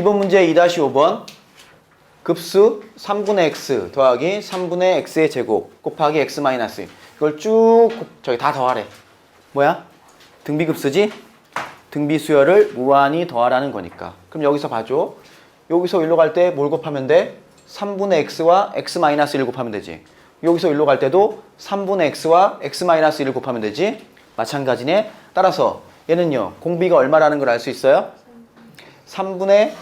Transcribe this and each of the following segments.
기본 문제 2-5번. 급수 3분의 x 더하기 3분의 x의 제곱 곱하기 x 마이너스 이걸 쭉 저기 다 더하래. 뭐야? 등비급수지? 등비수열을 무한히 더하라는 거니까. 그럼 여기서 봐줘. 여기서 일로 갈 때 뭘 곱하면 돼? 3분의 x와 x 마이너스 1 곱하면 되지. 여기서 일로 갈 때도 3분의 x와 x 마이너스 1을 곱하면 되지. 마찬가지네. 따라서 얘는요. 공비가 얼마라는 걸 알 수 있어요? 3분의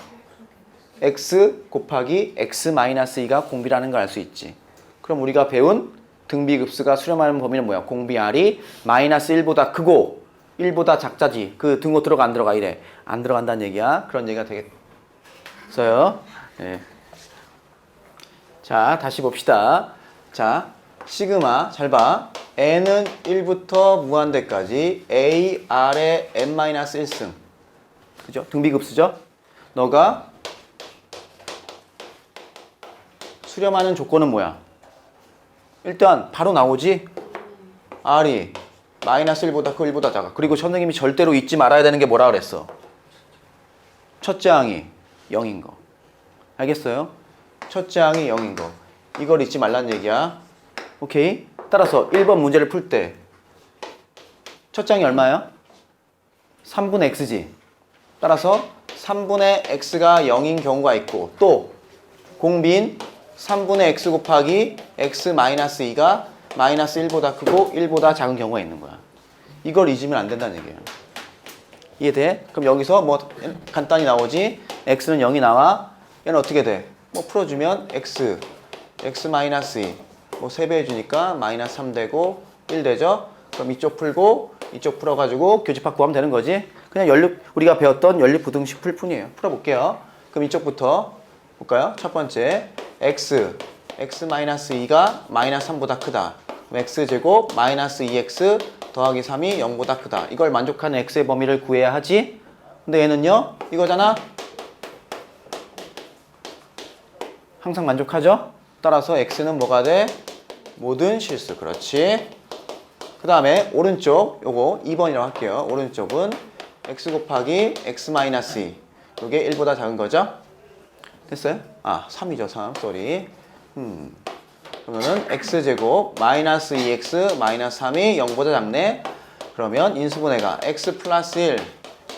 x 곱하기 x 마이너스 2가 공비라는 걸 알 수 있지. 그럼 우리가 배운 등비급수가 수렴하는 범위는 뭐야? 공비 r이 마이너스 1보다 크고 1보다 작자지. 그 등호 들어가 안 들어가 이래. 안 들어간다는 얘기야. 그런 얘기가 되겠어요. 네. 자, 다시 봅시다. 자, 시그마 잘 봐. n은 1부터 무한대까지 a, r의 n-1승. 그죠? 등비급수죠? 너가 수렴하는 조건은 뭐야? 일단 바로 나오지? r이 마이너스 1보다 크고 1보다 작아. 그리고 선생님이 절대로 잊지 말아야 되는 게 뭐라 그랬어? 첫째 항이 0인 거. 알겠어요? 첫째 항이 0인 거. 이걸 잊지 말라는 얘기야. 오케이? 따라서 1번 문제를 풀 때 첫째 항이 얼마야? 3분의 x지. 따라서 3분의 x가 0인 경우가 있고 또 공비인 3분의 x 곱하기 x 마이너스 2가 마이너스 1보다 크고 1보다 작은 경우가 있는 거야. 이걸 잊으면 안 된다는 얘기예요. 이해돼? 그럼 여기서 뭐 간단히 나오지? x는 0이 나와. 얘는 어떻게 돼? 뭐 풀어주면 x 마이너스 2 뭐 3배 해주니까 마이너스 3 되고 1 되죠? 그럼 이쪽 풀고 이쪽 풀어가지고 교집합 구하면 되는 거지. 그냥 우리가 배웠던 연립부등식 풀 뿐이에요. 풀어볼게요. 그럼 이쪽부터 볼까요? 첫 번째 x 마이너스 2가 마이너스 3보다 크다. 그럼 x제곱 마이너스 2x 더하기 3이 0보다 크다. 이걸 만족하는 x의 범위를 구해야 하지. 근데 얘는요 이거잖아. 항상 만족하죠? 따라서 x는 뭐가 돼? 모든 실수. 그렇지. 그 다음에 오른쪽 요거 2번이라고 할게요. 오른쪽은 x 곱하기 x 마이너스 2 요게 1보다 작은 거죠? 됐어요? 아 3이죠 3 쏘리. 그러면은 x제곱 마이너스 2x 마이너스 3이 0보다 작네. 그러면 인수분해가 x 플러스 1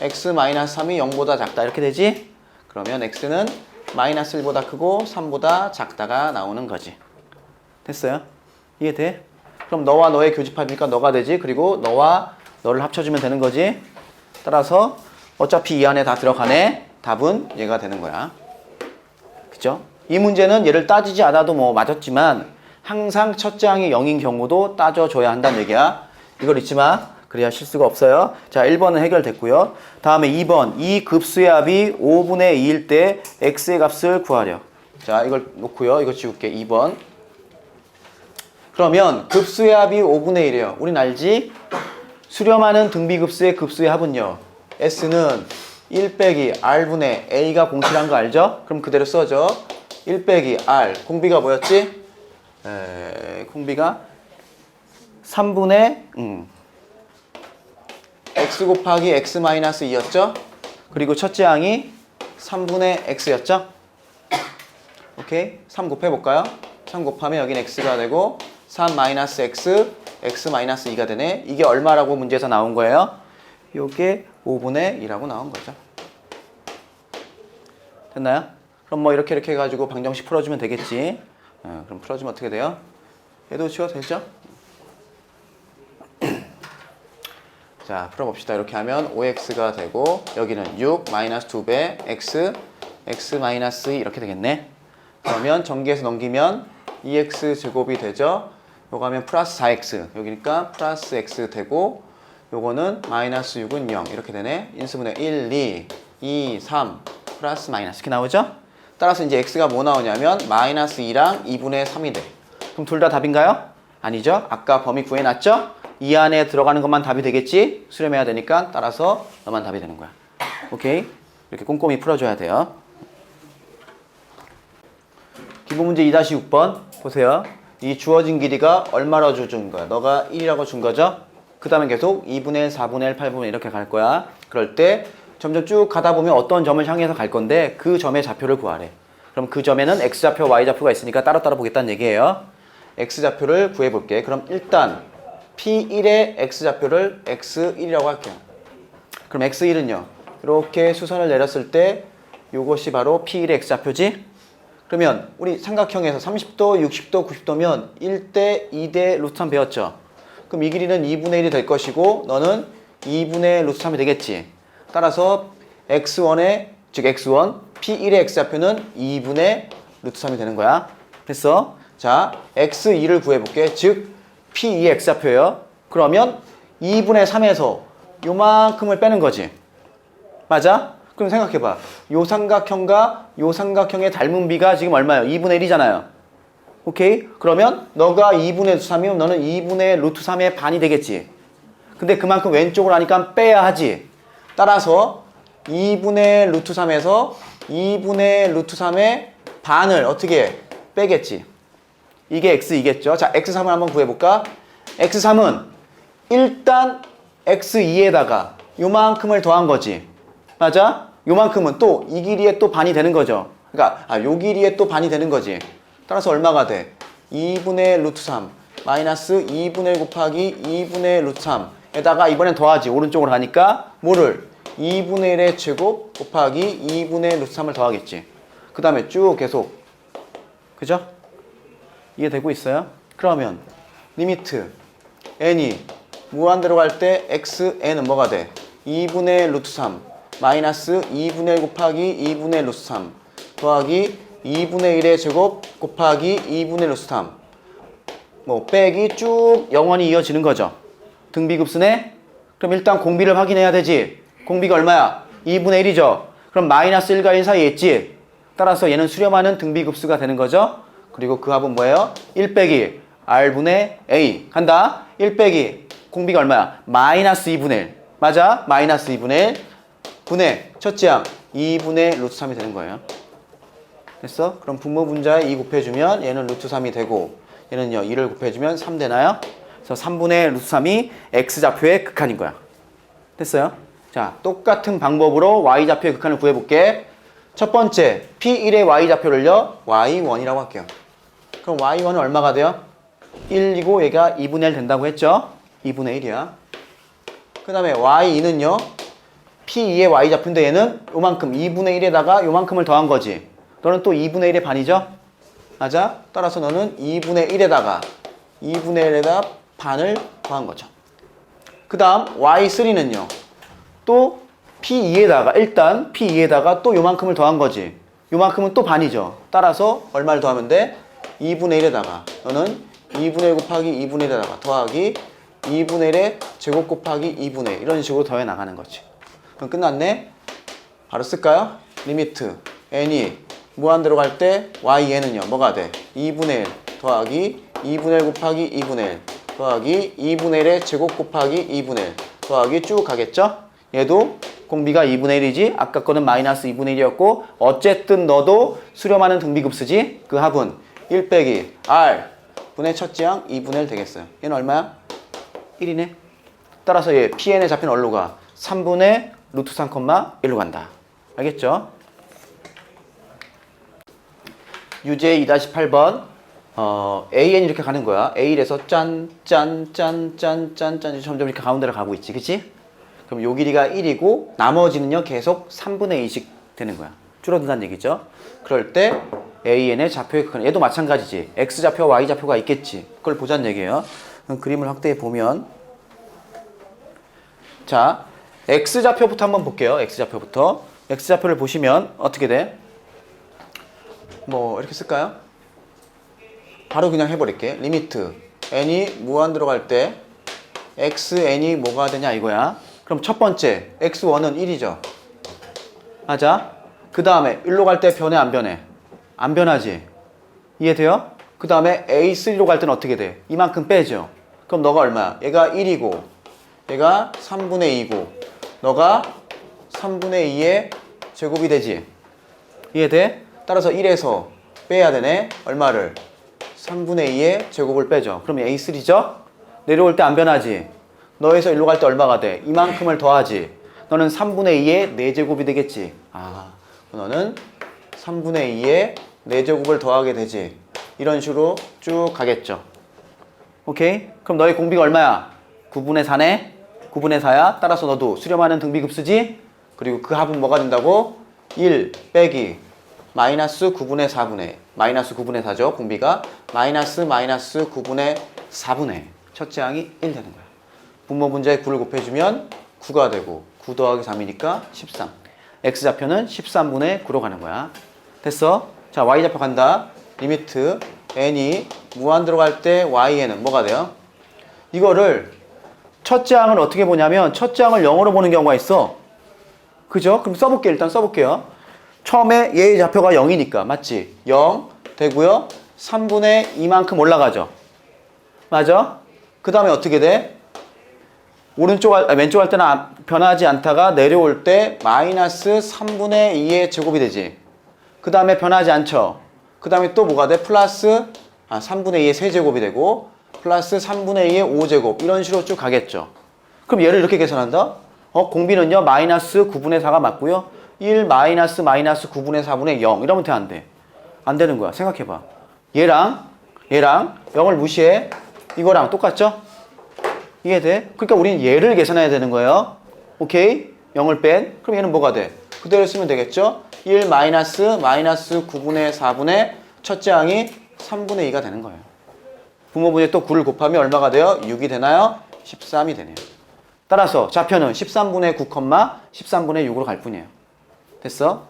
x 마이너스 3이 0보다 작다 이렇게 되지? 그러면 x는 마이너스 1보다 크고 3보다 작다가 나오는 거지. 됐어요? 이해돼? 그럼 너와 너의 교집합이니까 너가 되지. 그리고 너와 너를 합쳐주면 되는 거지. 따라서 어차피 이 안에 다 들어가네. 답은 얘가 되는 거야. 그죠? 이 문제는 얘를 따지지 않아도 뭐 맞았지만 항상 첫째 항이 0인 경우도 따져줘야 한다는 얘기야. 이걸 잊지 마. 그래야 실수가 없어요. 자, 1번은 해결됐고요. 다음에 2번. 이 급수의 합이 5분의 2일 때 x의 값을 구하려. 자, 이걸 놓고요. 이거 지울게. 2번. 그러면 급수의 합이 5분의 1이에요. 우린 알지? 수렴하는 등비급수의 급수의 합은요. s는 1 빼기 r분의 a가 공식한 거 알죠? 그럼 그대로 써줘. 1 빼기 r. 공비가 뭐였지? 공비가 3분의 x 곱하기 x 마이너스 2였죠? 그리고 첫째 항이 3분의 x였죠? 오케이? 3 곱해볼까요? 3 곱하면 여긴 x가 되고 3 마이너스 x 마이너스 2가 되네. 이게 얼마라고 문제에서 나온 거예요? 요게 5분의 2라고 나온 거죠. 됐나요? 그럼 뭐 이렇게 해가지고 방정식 풀어주면 되겠지. 그럼 풀어주면 어떻게 돼요? 얘도 치워도 되죠? 자, 풀어봅시다. 이렇게 하면 5x가 되고 여기는 6 마이너스 2배 x 마이너스 2 이렇게 되겠네. 그러면 전기에서 넘기면 2x 제곱이 되죠. 요거 하면 플러스 4x 여기니까 플러스 x 되고 요거는 마이너스 6은 0 이렇게 되네. 인수분해 1, 2, 3 플러스 마이너스 이렇게 나오죠? 따라서 이제 x가 뭐 나오냐면 마이너스 2랑 2분의 3이 돼. 그럼 둘 다 답인가요? 아니죠? 아까 범위 구해놨죠? 이 안에 들어가는 것만 답이 되겠지? 수렴해야 되니까 따라서 너만 답이 되는 거야. 오케이? 이렇게 꼼꼼히 풀어줘야 돼요. 기본 문제 2-6번 보세요. 이 주어진 길이가 얼마로 준 거야? 너가 1이라고 준 거죠? 그 다음에 계속 2분의 1, 4분의 1, 8분의 1 이렇게 갈 거야. 그럴 때 점점 쭉 가다 보면 어떤 점을 향해서 갈 건데 그 점의 좌표를 구하래. 그럼 그 점에는 x좌표, y좌표가 있으니까 따로따로 보겠다는 얘기예요. x좌표를 구해볼게. 그럼 일단 P1의 x좌표를 x1이라고 할게요. 그럼 x1은요. 이렇게 수선을 내렸을 때 이것이 바로 P1의 x좌표지? 그러면 우리 삼각형에서 30도, 60도, 90도면 1대, 2대 루트 3 배웠죠? 그럼 이 길이는 2분의 1이 될 것이고 너는 2분의 루트 3이 되겠지. 따라서 x1의 즉 x1, P1의 x좌표는 2분의 루트 3이 되는 거야. 됐어? 자, x2를 구해볼게. 즉 P2의 x좌표예요. 그러면 2분의 3에서 요만큼을 빼는 거지. 맞아? 그럼 생각해봐. 요 삼각형과 요 삼각형의 닮은 비가 지금 얼마예요? 2분의 1이잖아요. 오케이? 그러면 너가 2분의 루트 3이면 너는 2분의 루트 3의 반이 되겠지. 근데 그만큼 왼쪽으로 하니까 빼야 하지. 따라서 2분의 루트 3에서 2분의 루트 3의 반을 어떻게 빼겠지. 이게 x2겠죠. 자, x3을 한번 구해볼까? x3은 일단 x2에다가 요만큼을 더한 거지. 맞아? 요만큼은 또 이 길이의 또 반이 되는 거죠. 그러니까 요 길이의 또 반이 되는 거지. 따라서 얼마가 돼? 2분의 루트 3 마이너스 2분의 1 곱하기 2분의 루트 3에다가 이번엔 더하지. 오른쪽으로 가니까 뭐를? 2분의 1의 제곱 곱하기 2분의 루트 3을 더하겠지. 그 다음에 쭉 계속. 그죠? 이해되고 있어요? 그러면 리미트 n이 무한대로 갈 때 xn은 뭐가 돼? 2분의 루트 3 마이너스 2분의 1 곱하기 2분의 루트 3 더하기 2분의 1의 제곱 곱하기 2분의 루트 3 뭐 빼기 쭉 영원히 이어지는 거죠. 등비급수네? 그럼 일단 공비를 확인해야 되지. 공비가 얼마야? 2분의 1이죠. 그럼 마이너스 1과 1 사이에 있지. 따라서 얘는 수렴하는 등비급수가 되는 거죠. 그리고 그 합은 뭐예요? 1 빼기 R분의 A 간다. 1 빼기 공비가 얼마야? 마이너스 2분의 1 맞아? 마이너스 2분의 1 분의 첫째 항 2분의 루트 3이 되는 거예요. 됐어? 그럼 분모 분자에 2 곱해주면 얘는 루트 3이 되고 얘는요 2를 곱해주면 3 되나요? 그래서 3분의 루트 3이 x좌표의 극한인 거야. 됐어요? 자, 똑같은 방법으로 y좌표의 극한을 구해볼게. 첫 번째 P1의 y좌표를요 y1이라고 할게요. 그럼 y1은 얼마가 돼요? 1이고 얘가 2분의 1 된다고 했죠? 2분의 1이야. 그 다음에 y2는요 P2의 y좌표인데 얘는 요만큼 2분의 1에다가 요만큼을 더한 거지. 너는 또 2분의 1의 반이죠? 맞아? 따라서 너는 2분의 1에다가 2분의 1에다 반을 더한 거죠. 그 다음 y3는요 또 P2에다가 일단 P2에다가 또 요만큼을 더한 거지. 요만큼은 또 반이죠. 따라서 얼마를 더하면 돼? 2분의 1에다가 너는 2분의 1 곱하기 2분의 1에다가 더하기 2분의 1의 제곱 곱하기 2분의 1 이런 식으로 더해 나가는 거지. 그럼 끝났네? 바로 쓸까요? 리미트 n이 무한대로 갈 때yn은요 뭐가 돼? 2분의 1 더하기 2분의 1 곱하기 2분의 1 더하기 2분의 1의 제곱 곱하기 2분의 1 더하기 쭉 가겠죠? 얘도 공비가 2분의 1이지 아까 거는 마이너스 2분의 1이었고 어쨌든 너도 수렴하는 등비급수지. 그 합은 1 빼기 r 분의 첫째 항 2분의 1 되겠어요. 얘는 얼마야? 1이네. 따라서 얘 pn에 잡힌 얼로 가 3분의 루트 3, 1로 간다. 알겠죠? 유제 2-8번 AN 이렇게 가는 거야. A1에서 짠 점점 이렇게 가운데로 가고 있지. 그치? 그럼 요 길이가 1이고 나머지는요 계속 3분의 2씩 되는 거야. 줄어든다는 얘기죠. 그럴 때 AN의 좌표의 극한 얘도 마찬가지지. X좌표와 Y좌표가 있겠지. 그걸 보자는 얘기예요. 그럼 그림을 확대해 보면 자 X좌표부터 한번 볼게요. X좌표부터. X좌표를 보시면 어떻게 돼? 뭐 이렇게 쓸까요? 바로 그냥 해버릴게. 리미트 n이 무한대로 갈 때 xn이 뭐가 되냐 이거야. 그럼 첫 번째 x1은 1이죠. 맞아? 그 다음에 1로 갈 때 변해 안 변해? 안 변하지. 이해돼요? 그 다음에 a3로 갈 때는 어떻게 돼? 이만큼 빼죠. 그럼 너가 얼마야? 얘가 1이고 얘가 3분의 2고 너가 3분의 2의 제곱이 되지. 이해돼? 따라서 1에서 빼야 되네. 얼마를? 3분의 2의 제곱을 빼죠. 그럼 A3죠? 내려올 때 안 변하지. 너에서 1로 갈 때 얼마가 돼? 이만큼을 더하지. 너는 3분의 2의 4제곱이 되겠지. 너는 3분의 2의 4제곱을 더하게 되지. 이런 식으로 쭉 가겠죠. 오케이? 그럼 너의 공비가 얼마야? 9분의 4네? 9분의 4야. 따라서 너도 수렴하는 등비급수지? 그리고 그 합은 뭐가 된다고? 1 빼기 마이너스 9분의 4분의 마이너스 9분의 4죠. 공비가 마이너스 9분의 4분의 첫째 항이 1 되는 거야. 분모 문제에 9를 곱해주면 9가 되고 9 더하기 3이니까 13. x좌표는 13분의 9로 가는 거야. 됐어? 자, y좌표 간다. 리미트 n이 무한대로 갈 때 y에는 뭐가 돼요? 이거를 첫째 항을 어떻게 보냐면 첫째 항을 0으로 보는 경우가 있어. 그죠? 그럼 써볼게요. 일단 써볼게요. 처음에 얘의 좌표가 0이니까 맞지? 0 되고요. 3분의 2만큼 올라가죠. 맞아? 그 다음에 어떻게 돼? 왼쪽 할 때는 변하지 않다가 내려올 때 마이너스 3분의 2의 제곱이 되지. 그 다음에 변하지 않죠. 그 다음에 또 뭐가 돼? 플러스 3분의 2의 세제곱이 되고 플러스 3분의 2의 5제곱 이런 식으로 쭉 가겠죠. 그럼 얘를 이렇게 계산한다? 공비는요 마이너스 9분의 4가 맞고요. 1 마이너스 9분의 4분의 0 이러면 돼, 안 돼? 안 되는 거야. 생각해봐. 얘랑 0을 무시해. 이거랑 똑같죠? 이해돼? 그러니까 우리는 얘를 계산해야 되는 거예요. 오케이? 0을 뺀. 그럼 얘는 뭐가 돼? 그대로 쓰면 되겠죠? 1 마이너스 9분의 4분의 첫째 항이 3분의 2가 되는 거예요. 분모분에 또 9를 곱하면 얼마가 돼요? 6이 되나요? 13이 되네요. 따라서 좌표는 13분의 9, 13분의 6으로 갈 뿐이에요. 됐어?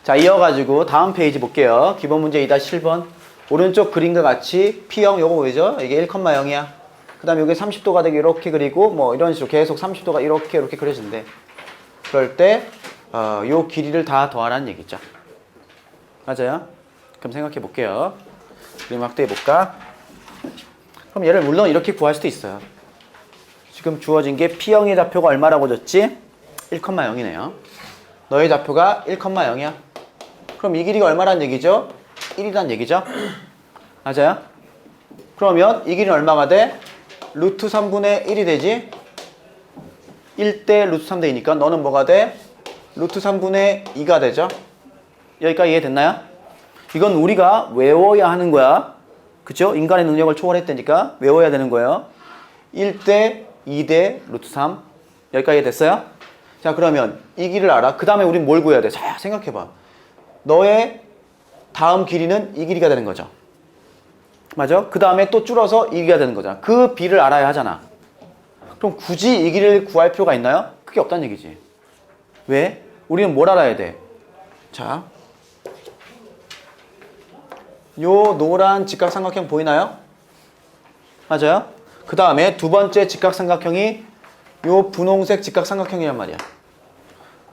자, 이어가지고 다음 페이지 볼게요. 기본 문제 2-7번. 오른쪽 그림과 같이 P형 요거 왜죠? 이게 1,0이야. 그 다음에 여기 30도가 되게 이렇게 그리고 뭐 이런 식으로 계속 30도가 이렇게 그려진대. 그럴 때 요 길이를 다 더하라는 얘기죠. 맞아요? 그럼 생각해 볼게요. 그림 확대해 볼까? 그럼 얘를 물론 이렇게 구할 수도 있어요. 지금 주어진 게 P형의 좌표가 얼마라고 줬지? 1,0이네요. 너의 좌표가 1,0이야. 그럼 이 길이가 얼마란 얘기죠? 1이란 얘기죠? 맞아요? 그러면 이 길이는 얼마가 돼? 루트 3분의 1이 되지? 1대 루트 3대 2니까 너는 뭐가 돼? 루트 3분의 2가 되죠? 여기까지 이해됐나요? 이건 우리가 외워야 하는 거야. 그쵸? 인간의 능력을 초월했다니까 외워야 되는 거예요. 1대 2대 루트 3 여기까지 됐어요? 자, 그러면 이 길이를 알아. 그 다음에 우린 뭘 구해야 돼? 자, 생각해봐. 너의 다음 길이는 이 길이가 되는 거죠. 맞아? 그 다음에 또 줄어서 이 길이가 되는 거잖아. 그 비를 알아야 하잖아. 그럼 굳이 이 길이를 구할 필요가 있나요? 그게 없다는 얘기지. 왜? 우리는 뭘 알아야 돼? 자, 요 노란 직각삼각형 보이나요? 맞아요? 그 다음에 두 번째 직각삼각형이 요 분홍색 직각삼각형이란 말이야.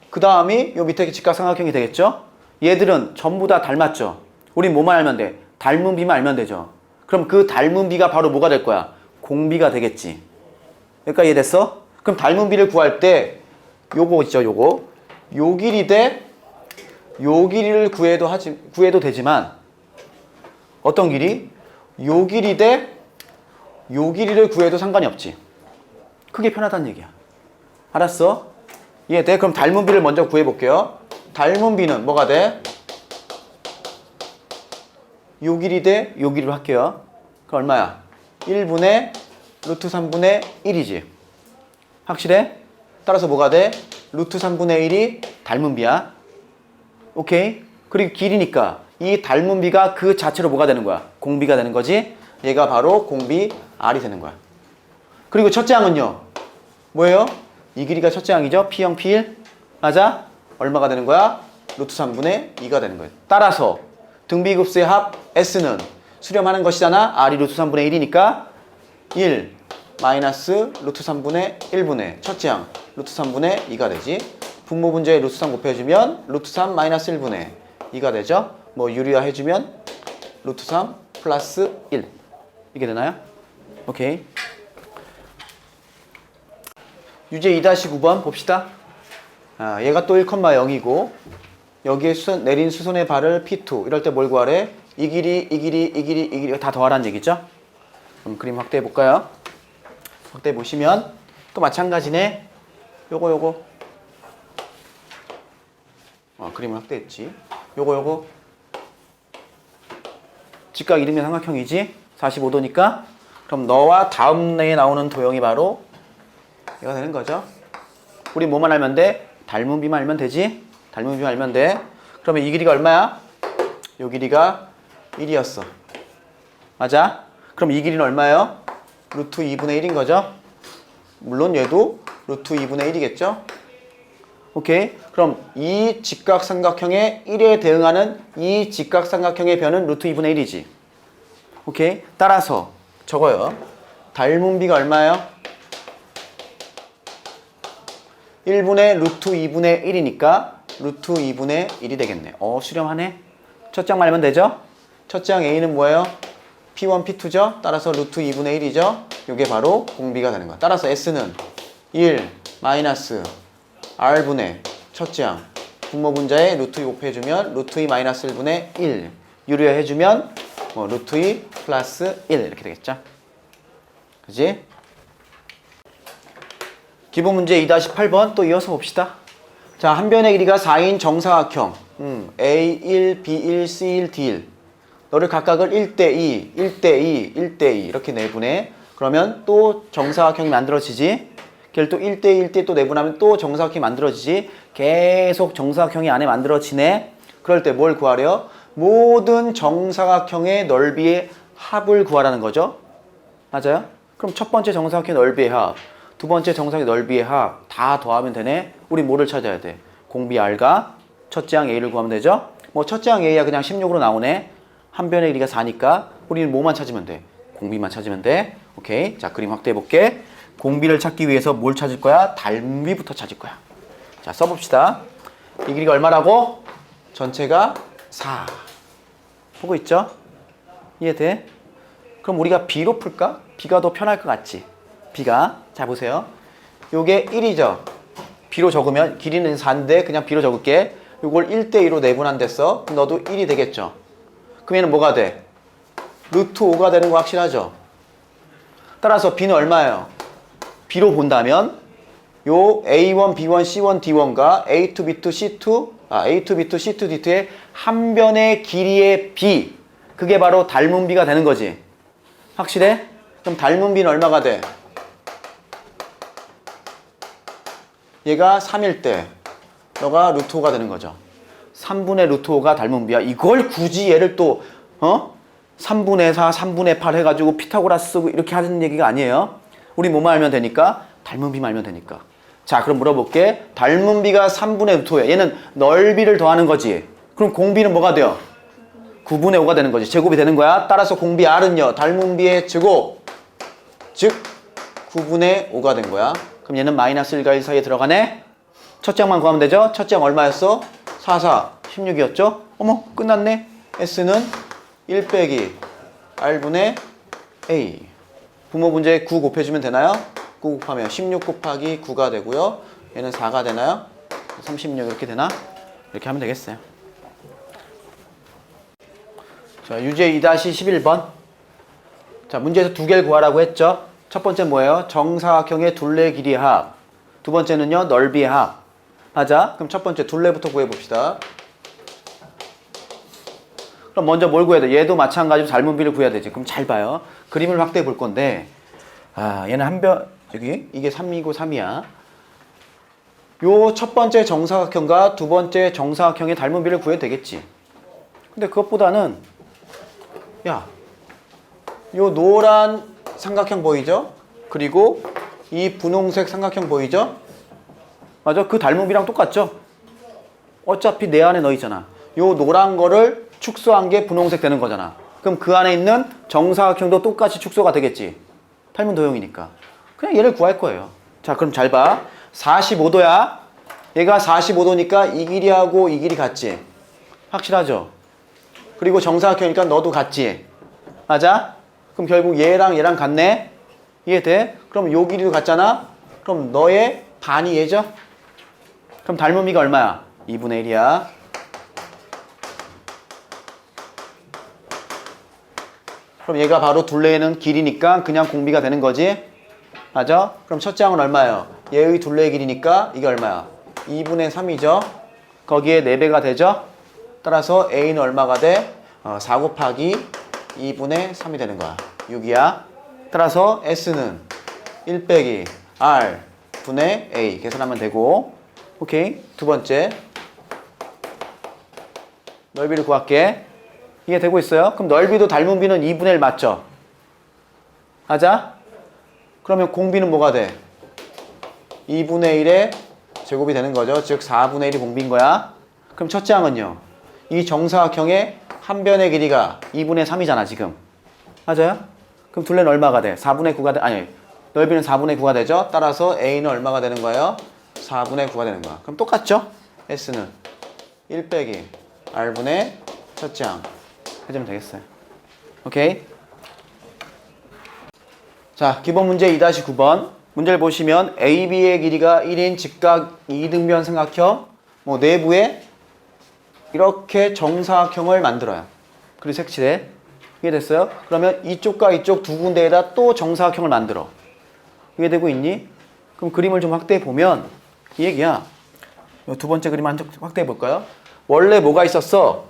그 다음이 요 밑에 직각삼각형이 되겠죠? 얘들은 전부 다 닮았죠? 우린 뭐만 알면 돼? 닮은 비만 알면 되죠? 그럼 그 닮은 비가 바로 뭐가 될 거야? 공비가 되겠지. 여기까지 이해됐어? 그럼 닮은 비를 구할 때 요거 있죠, 요거. 요 길이 대 요 길이를 구해도 되지만 어떤 길이? 요 길이 대 요 길이를 구해도 상관이 없지. 그게 편하다는 얘기야. 알았어? 이해돼? 그럼 닮은 비를 먼저 구해볼게요. 닮은 비는 뭐가 돼? 요 길이 대 요 길이로 할게요. 그럼 얼마야? 1분의 루트 3분의 1이지. 확실해? 따라서 뭐가 돼? 루트 3분의 1이 닮은 비야. 오케이? 그리고 길이니까 이 닮은 비가 그 자체로 뭐가 되는 거야? 공비가 되는 거지. 얘가 바로 공비 R이 되는 거야. 그리고 첫째 항은요. 뭐예요? 이 길이가 첫째 항이죠. P형 P1. 맞아? 얼마가 되는 거야? 루트 3분의 2가 되는 거예요. 따라서 등비급수의 합 S는 수렴하는 것이잖아. R이 루트 3분의 1이니까 1 마이너스 루트 3분의 1분의 첫째 항 루트 3분의 2가 되지. 분모 분자에 루트 3 곱해주면 루트 3 마이너스 1분의 2가 되죠. 뭐 유리화 해주면 루트 3 플러스 1 이게 되나요? 오케이. 유제 2-9번 봅시다. 얘가 또 1,0이고 여기에 내린 수선의 발을 P2 이럴 때 뭘 구하래? 이 길이 다 더하라는 얘기죠? 그럼 그림 확대해 볼까요? 확대해 보시면 또 마찬가지네. 요거. 그림을 확대했지. 요거. 직각 이등변 삼각형이지. 45도니까. 그럼 너와 다음 내에 나오는 도형이 바로 이거 되는 거죠. 우리 뭐만 알면 돼? 닮은 비만 알면 되지. 닮은 비만 알면 돼. 그러면 이 길이가 얼마야? 요 길이가 1이었어. 맞아? 그럼 이 길이는 얼마예요? 루트 2분의 1인 거죠. 물론 얘도 루트 2분의 1이겠죠. 오케이. 그럼 이 직각삼각형의 1에 대응하는 이 직각삼각형의 변은 루트 2분의 1이지. 오케이. 따라서 적어요. 닮은 비가 얼마예요? 1분의 루트 2분의 1이니까 루트 2분의 1이 되겠네. 수렴하네. 첫 장 말면 되죠? 첫 장 A는 뭐예요? P1, P2죠? 따라서 루트 2분의 1이죠? 이게 바로 공비가 되는 거야. 따라서 S는 1 마이너스 R분의 첫 장 분모 분자에 루트 2 곱해주면 루트 2 마이너스 1분의 1 유리해주면 루트 2 플러스 1 이렇게 되겠죠? 그지? 기본 문제 2-8번 또 이어서 봅시다. 자, 한 변의 길이가 4인 정사각형 A1, B1, C1, D1 너를 각각을 1대2, 1대2, 1대2 이렇게 내분해. 그러면 또 정사각형이 만들어지지. 걔를 또 1대2, 1대2 또 내분하면 또 정사각형이 만들어지지. 계속 정사각형이 안에 만들어지네. 그럴 때 뭘 구하래요? 모든 정사각형의 넓이의 합을 구하라는 거죠. 맞아요? 그럼 첫 번째 정사각형의 넓이의 합, 두 번째 정사각형의 넓이의 합 다 더하면 되네. 우리 뭐를 찾아야 돼? 공비 R과 첫째 항 A를 구하면 되죠? 뭐 첫째 항 A야 그냥 16으로 나오네. 한 변의 길이가 4니까 우리는 뭐만 찾으면 돼? 공비만 찾으면 돼. 오케이. 자, 그림 확대해 볼게. 공비를 찾기 위해서 뭘 찾을 거야? 닮비부터 찾을 거야. 자, 써봅시다. 이 길이가 얼마라고? 전체가 4. 보고 있죠? 이해돼? 그럼 우리가 B로 풀까? B가 더 편할 것 같지? B가. 자, 보세요. 요게 1이죠? B로 적으면 길이는 4인데 그냥 B로 적을게. 요걸 1대2로 내분한댔어. 너도 1이 되겠죠? 그럼 얘는 뭐가 돼? 루트 5가 되는 거 확실하죠? 따라서 B는 얼마예요? B로 본다면 요 A1, B1, C1, D1과 A2, B2, C2, A2, B2, C2, D2의 한 변의 길이의 B 그게 바로 닮은 B가 되는 거지. 확실해? 그럼 닮은 B는 얼마가 돼? 얘가 3일 때 너가 루트 5가 되는 거죠. 3분의 루트 5가 닮은 B야. 이걸 굳이 얘를 또 3분의 4, 3분의 8 해가지고 피타고라스 쓰고 이렇게 하는 얘기가 아니에요. 우리 뭐만 알면 되니까? 닮은 B만 알면 되니까. 자, 그럼 물어볼게. 닮은 B가 3분의 루트 5야. 얘는 넓이를 더하는 거지. 그럼 공비는 뭐가 돼요? 9분의 5가 되는 거지. 제곱이 되는 거야. 따라서 공비 R은요. 닮은 B의 제곱. 즉 9분의 5가 된 거야. 그럼 얘는 마이너스 1과 1 사이에 들어가네. 첫 장만 구하면 되죠? 첫 장 얼마였어? 4, 4, 16이었죠? 어머, 끝났네. S는 1 빼기 R분의 A. 분모 분자에 9 곱해주면 되나요? 9 곱하면 16 곱하기 9가 되고요. 얘는 4가 되나요? 36 이렇게 되나? 이렇게 하면 되겠어요. 자, 유제 2-11번. 자, 문제에서 두 개를 구하라고 했죠? 첫 번째 뭐예요? 정사각형의 둘레 길이 합. 두 번째는요, 넓이의 합. 맞아? 그럼 첫 번째 둘레부터 구해봅시다. 그럼 먼저 뭘 구해야 돼? 얘도 마찬가지로 닮은 비를 구해야 되지. 그럼 잘 봐요. 그림을 확대해 볼 건데, 얘는 한 변, 여기, 이게 3이고 3이야. 요 첫 번째 정사각형과 두 번째 정사각형의 닮은 비를 구해도 되겠지. 근데 그것보다는, 야, 요 노란 삼각형 보이죠? 그리고 이 분홍색 삼각형 보이죠? 맞아? 그 닮은 비랑 똑같죠? 어차피 내 안에 넣어 있잖아. 요 노란 거를 축소한 게 분홍색 되는 거잖아. 그럼 그 안에 있는 정사각형도 똑같이 축소가 되겠지. 닮은 도형이니까. 그냥 얘를 구할 거예요. 자, 그럼 잘 봐. 45도야. 얘가 45도니까 이 길이하고 이 길이 같지? 확실하죠? 그리고 정사각형이니까 너도 같지? 맞아? 그럼 결국 얘랑 얘랑 같네? 이해돼? 그럼 요 길이도 같잖아? 그럼 너의 반이 얘죠? 그럼 닮은 비가 얼마야? 2분의 1이야. 그럼 얘가 바로 둘레에는 길이니까 그냥 공비가 되는 거지? 맞아? 그럼 첫째 항은 얼마예요? 얘의 둘레의 길이니까 이게 얼마야? 2분의 3이죠? 거기에 4배가 되죠? 따라서 A는 얼마가 돼? 4 곱하기 2분의 3이 되는 거야. 6이야. 따라서 S는 1 빼기 R 분의 A 계산하면 되고, 오케이. 두 번째 넓이를 구할게. 이해되고 있어요? 그럼 넓이도 닮은 비는 2분의 1 맞죠? 맞아? 그러면 공비는 뭐가 돼? 2분의 1의 제곱이 되는 거죠. 즉 4분의 1이 공비인 거야. 그럼 첫째 항은요, 이 정사각형의 한 변의 길이가 2분의 3이잖아 지금. 맞아요? 그럼 둘레는 얼마가 돼? 4분의 9가 돼? 아니, 넓이는 4분의 9가 되죠. 따라서 A는 얼마가 되는 거예요? 4분의 9가 되는 거야. 그럼 똑같죠? S는 1 빼기 R분의 첫째 항 해주면 되겠어요. 오케이? 자, 기본 문제 2-9번. 문제를 보시면 AB의 길이가 1인 직각 이등변 삼각형, 뭐 내부에 이렇게 정사각형을 만들어요. 그리고 색칠해. 이해됐어요? 그러면 이쪽과 이쪽 두 군데에다 또 정사각형을 만들어. 이해되고 있니? 그럼 그림을 좀 확대해 보면 이 얘기야. 두 번째 그림 한 쪽 확대해 볼까요? 원래 뭐가 있었어?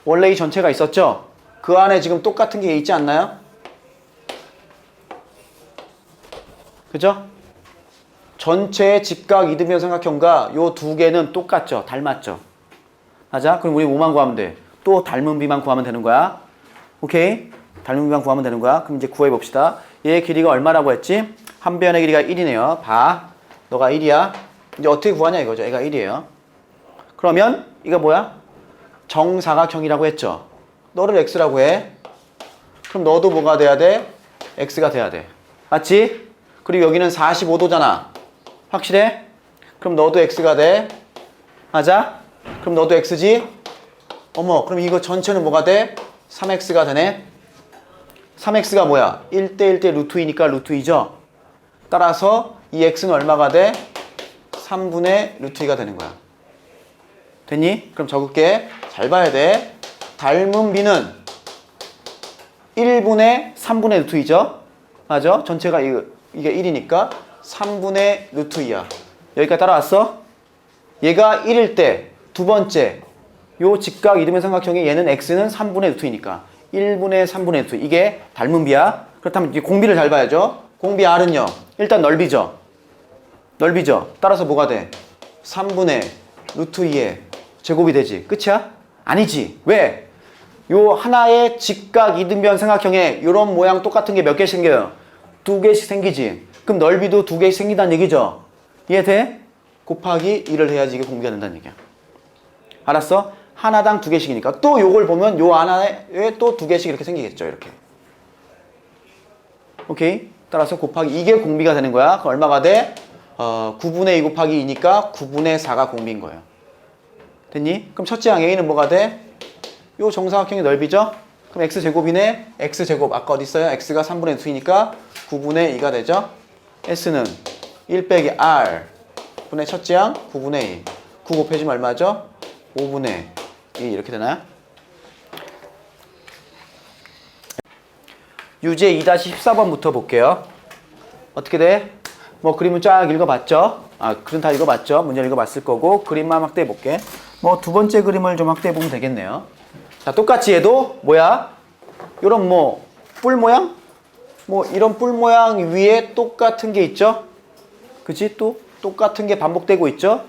원래 이 전체가 있었죠? 그 안에 지금 똑같은 게 있지 않나요? 그죠? 전체의 직각 이등변 삼각형과 요 두 개는 똑같죠? 닮았죠? 맞아? 그럼 우리 뭐만 구하면 돼? 또 닮은 비만 구하면 되는 거야. 오케이? 닮은 비만 구하면 되는 거야. 그럼 이제 구해 봅시다. 얘의 길이가 얼마라고 했지? 한 변의 길이가 1이네요. 봐. 너가 1이야. 이제 어떻게 구하냐 이거죠. 얘가 1이에요. 그러면 이거 뭐야? 정사각형이라고 했죠. 너를 x라고 해. 그럼 너도 뭐가 돼야 돼? x가 돼야 돼. 맞지? 그리고 여기는 45도잖아. 확실해? 그럼 너도 x가 돼. 맞아? 그럼 너도 x지? 어머, 그럼 이거 전체는 뭐가 돼? 3x가 되네. 3x가 뭐야? 1대 1대 루트 2니까 루트 2죠? 따라서 이 x는 얼마가 돼? 3분의 루트 2가 되는 거야. 됐니? 그럼 적을게. 잘 봐야 돼. 닮은 비는 1분의 3분의 루트 2죠? 맞아? 전체가 이게 1이니까 3분의 루트 2야. 여기까지 따라왔어? 얘가 1일 때 두 번째 요 직각 이등변 삼각형의 얘는 x는 3분의 루트 2니까 1분의 3분의 루트 2. 이게 닮은 비야. 그렇다면 이제 공비를 잘 봐야죠. 공비 R은요. 일단 넓이죠. 넓이죠. 따라서 뭐가 돼? 3분의 루트 2의 제곱이 되지. 끝이야? 아니지. 왜? 요 하나의 직각 이등변 삼각형에 요런 모양 똑같은 게 몇 개씩 생겨요? 2개씩 생기지. 그럼 넓이도 2개씩 생긴다는 얘기죠. 이해돼? 곱하기 1을 해야지 이게 공비가 된다는 얘기야. 알았어? 하나당 2개씩이니까 또 요걸 보면 요 하나에 또 2개씩 이렇게 생기겠죠. 이렇게. 오케이? 따라서 곱하기 이게 공비가 되는 거야. 그럼 얼마가 돼? 9분의 2 곱하기 2니까 9분의 4가 공비인 거예요. 됐니? 그럼 첫째 항 A는 뭐가 돼? 요 정사각형의 넓이죠? 그럼 x제곱이네. x제곱 아까 어디 있어요? x가 3분의 2니까 9분의 2가 되죠? s는 1 빼기 r 분의 첫째 항 9분의 2. 9 곱해주면 얼마죠? 5분의 2 이렇게 되나요? 유제 2-14번부터 볼게요. 어떻게 돼? 뭐 그림은 쫙 읽어봤죠? 그림 다 읽어봤죠? 문제 읽어봤을 거고 그림만 확대해 볼게. 뭐 두 번째 그림을 좀 확대해 보면 되겠네요. 자, 똑같이 얘도 뭐야? 요런 뭐 뿔 모양? 뭐 이런 뿔 모양 위에 똑같은 게 있죠? 그치? 또 똑같은 게 반복되고 있죠?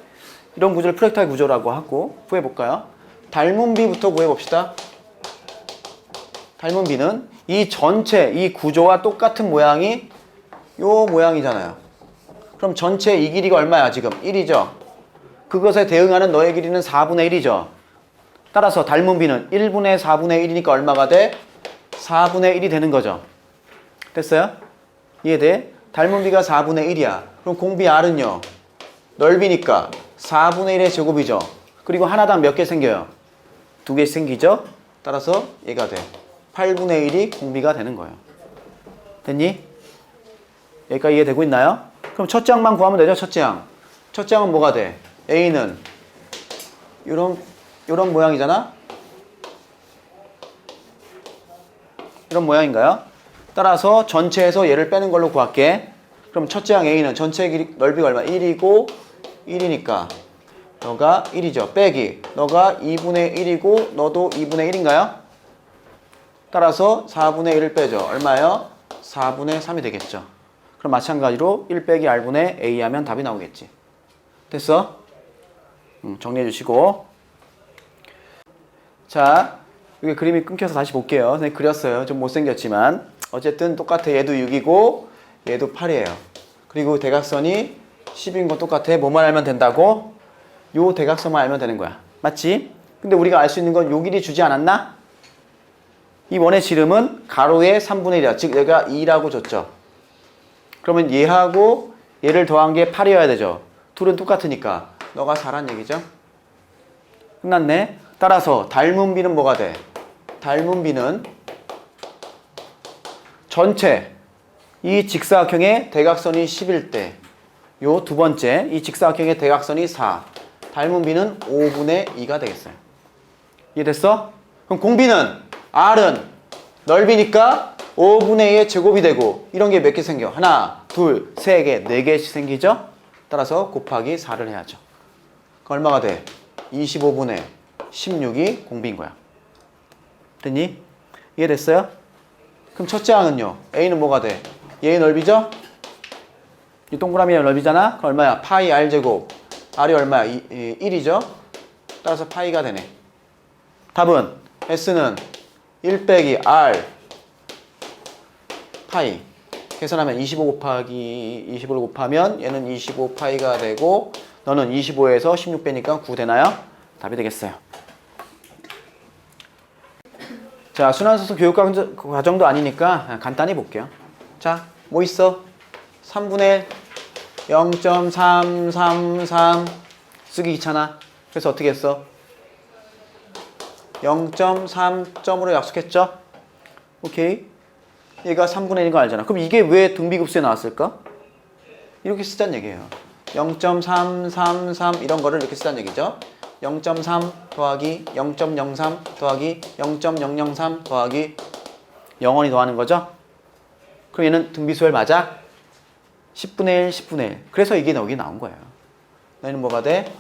이런 구조를 프랙탈 구조라고 하고 구해볼까요? 닮은 비부터 구해봅시다. 닮은 비는 이 전체 이 구조와 똑같은 모양이 요 모양이잖아요. 그럼 전체 이 길이가 얼마야 지금? 1이죠. 그것에 대응하는 너의 길이는 4분의 1이죠. 따라서 닮은 비는 1분의 4분의 1이니까 얼마가 돼? 4분의 1이 되는 거죠. 됐어요? 이해돼? 닮은 비가 4분의 1이야. 그럼 공비 R은요. 넓이니까 4분의 1의 제곱이죠. 그리고 하나당 몇 개 생겨요? 2개씩 생기죠? 따라서 얘가 돼. 8분의 1이 공비가 되는 거예요. 됐니? 여기까지 이해되고 있나요? 그럼 첫째 항만 구하면 되죠? 첫째 항. 첫째 항은 뭐가 돼? A는 요런 모양이잖아? 이런 모양인가요? 따라서 전체에서 얘를 빼는 걸로 구할게. 그럼 첫째 항 A는 전체 넓이가 얼마? 1이고 1이니까 너가 1이죠. 빼기 너가 2분의 1이고 너도 2분의 1인가요? 따라서 4분의 1을 빼죠. 얼마요? 4분의 3이 되겠죠. 그럼 마찬가지로 1 빼기 R분의 A 하면 답이 나오겠지. 됐어? 정리해 주시고. 자, 이게 그림이 끊겨서 다시 볼게요. 선생님 그렸어요. 좀 못생겼지만 어쨌든 똑같아. 얘도 6이고 얘도 8이에요. 그리고 대각선이 10인 건 똑같아. 뭐만 알면 된다고? 요 대각선만 알면 되는 거야. 맞지? 근데 우리가 알 수 있는 건 요 길이 주지 않았나? 이 원의 지름은 가로의 3분의 1이야. 즉 얘가 2라고 줬죠. 그러면 얘하고 얘를 더한 게 8이어야 되죠. 둘은 똑같으니까 너가 4란 얘기죠. 끝났네. 따라서 닮은 비는 뭐가 돼? 닮은 비는 전체 이 직사각형의 대각선이 10일 때 요 두 번째 이 직사각형의 대각선이 4 닮은 비는 5분의 2가 되겠어요. 이해됐어? 그럼 공비는 R은 넓이니까 5분의 2의 제곱이 되고 이런 게 몇 개 생겨? 하나, 둘, 세 개, 네 개씩 생기죠? 따라서 곱하기 4를 해야죠. 그럼 얼마가 돼? 25분의 16이 공비인 거야. 됐니? 이해됐어요? 그럼 첫째 항은요? A는 뭐가 돼? 얘의 넓이죠? 이 동그라미의 넓이잖아? 그럼 얼마야? 파이 R제곱. R이 얼마야? 1이죠? 따라서 파이가 되네. 답은 S는 1 빼기 R 파이. 계산하면 25 곱하기 25를 곱하면 얘는 25 파이가 되고 너는 25에서 16 빼니까 9 되나요? 답이 되겠어요. 자, 순환수소 교육 과정도 아니니까 간단히 볼게요. 자, 뭐 있어? 3분의 0.333 쓰기 귀찮아. 그래서 어떻게 했어? 0.3점으로 약속했죠? 오케이. 얘가 3분의 1인 거 알잖아. 그럼 이게 왜 등비급수에 나왔을까? 이렇게 쓰자는 얘기예요. 0.333 이런 거를 이렇게 쓰자는 얘기죠. 0.3 더하기 0.03 더하기 0.003 더하기 0원이 더하는 거죠. 그럼 얘는 등비수열 맞아? 10분의 1, 10분의 1. 그래서 이게 여기 나온 거예요. 너희는 뭐가 돼?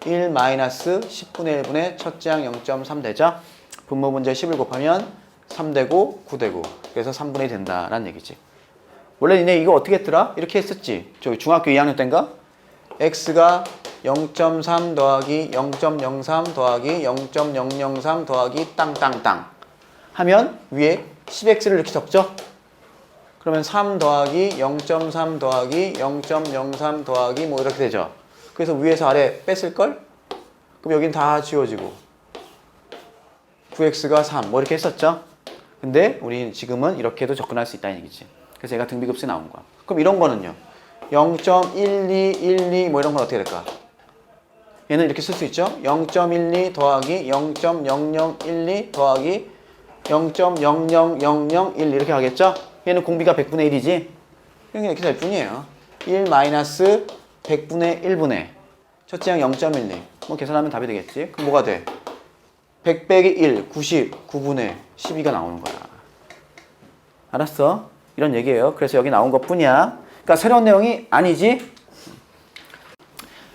1 마이너스 10분의 1분의 첫째 항 0.3 되죠? 분모 문제 10을 곱하면 3 되고 9 되고 그래서 3분의 1 된다라는 얘기지. 원래 니네 이거 어떻게 했더라? 이렇게 했었지. 저기 중학교 2학년 때인가? x가 0.3 더하기 0.03 더하기 0.003 더하기 땅땅땅 하면 위에 10x를 이렇게 적죠? 그러면 3 더하기 0.3 더하기 0.03 더하기 뭐 이렇게 되죠. 그래서 위에서 아래 뺐을걸? 그럼 여긴 다 지워지고 9x가 3 뭐 이렇게 했었죠. 근데 우리 지금은 이렇게도 접근할 수 있다는 얘기지. 그래서 얘가 등비급수에 나온 거야. 그럼 이런 거는요. 0.1212 뭐 이런 건 어떻게 될까? 얘는 이렇게 쓸 수 있죠. 0.12 더하기 0.0012 더하기 0.000001 이렇게 하겠죠. 얘는 공비가 100분의 1이지. 그냥 이렇게 될 뿐이에요. 1 마이너스 100분의 1분의 첫째 항 0.12 뭐 계산하면 답이 되겠지. 그럼 뭐가 돼? 100 빼기 1, 99분의 12가 나오는 거야. 알았어? 이런 얘기예요. 그래서 여기 나온 것 뿐이야. 그러니까 새로운 내용이 아니지.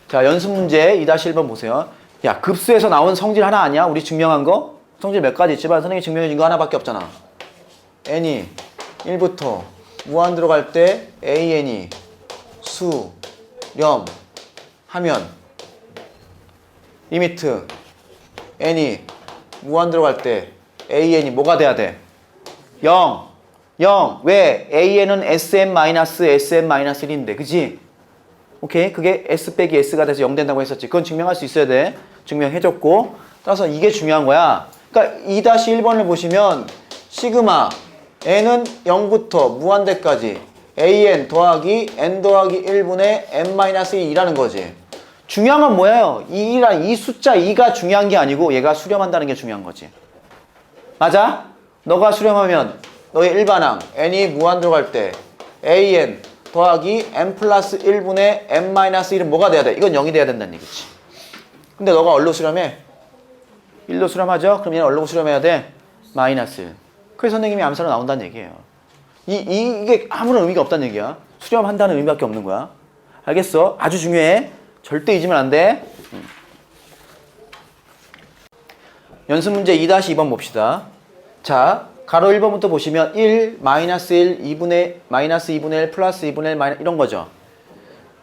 자, 연습 문제 2-1번 보세요. 야, 급수에서 나온 성질 하나 아니야? 우리 증명한 거? 성질 몇 가지 있지만 선생님이 증명해 준 거 하나밖에 없잖아. n이 1부터 무한 들어갈 때 an이 수렴 하면 리미트 n이 무한 들어갈 때 an이 뭐가 돼야 돼? 0. 0. 왜? an은 sm-sm-1인데 그치? 오케이? 그게 s 빼기 s가 돼서 0 된다고 했었지. 그건 증명할 수 있어야 돼. 증명해줬고 따라서 이게 중요한 거야. 그러니까 2-1번을 보시면 시그마 n은 0부터 무한대까지 an 더하기 n 더하기 1분의 n-2라는 거지. 중요한 건 뭐예요? 이 숫자 2가 중요한 게 아니고 얘가 수렴한다는 게 중요한 거지. 맞아? 너가 수렴하면 너의 일반항 n이 무한 들어갈 때 an 더하기 n 플러스 1분의 n-1은 뭐가 돼야 돼? 이건 0이 돼야 된다는 얘기지. 근데 너가 얼로 수렴해? 1로 수렴하죠? 그럼 얘는 얼로 수렴해야 돼? 마이너스 1. 그래서 선생님이 암산으로 나온다는 얘기예요. 이게 아무런 의미가 없다는 얘기야. 수렴한다는 의미밖에 없는 거야. 알겠어? 아주 중요해. 절대 잊으면 안 돼. 연습 문제 2-2번 봅시다. 자, 가로 1번부터 보시면 1, 마이너스 1, 2분의, 마이너스 2분의 1, 플러스 2분의 1, 마이너스 이런 거죠.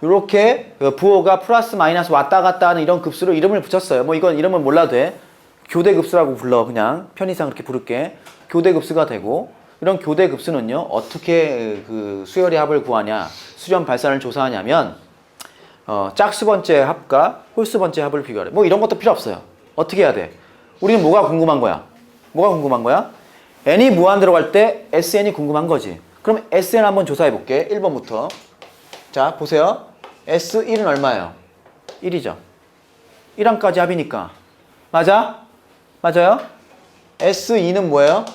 이렇게 부호가 플러스 마이너스 왔다 갔다 하는 이런 급수로 이름을 붙였어요. 뭐 이건 이름은 몰라도 돼. 교대급수라고 불러. 그냥 편의상 그렇게 부를게. 교대급수가 되고, 이런 교대급수는요 어떻게 그 수열의 합을 구하냐, 수렴 발산을 조사하냐면 짝수번째 합과 홀수번째 합을 비교하래. 뭐 이런 것도 필요 없어요. 어떻게 해야 돼? 우리는 뭐가 궁금한 거야? 뭐가 궁금한 거야? n이 무한 들어갈 때 sn이 궁금한 거지. 그럼 sn 한번 조사해 볼게. 1번부터. 자, 보세요. S1은 얼마예요? 1이죠. 1항까지 합이니까. 맞아? 맞아요? S2는 뭐예요?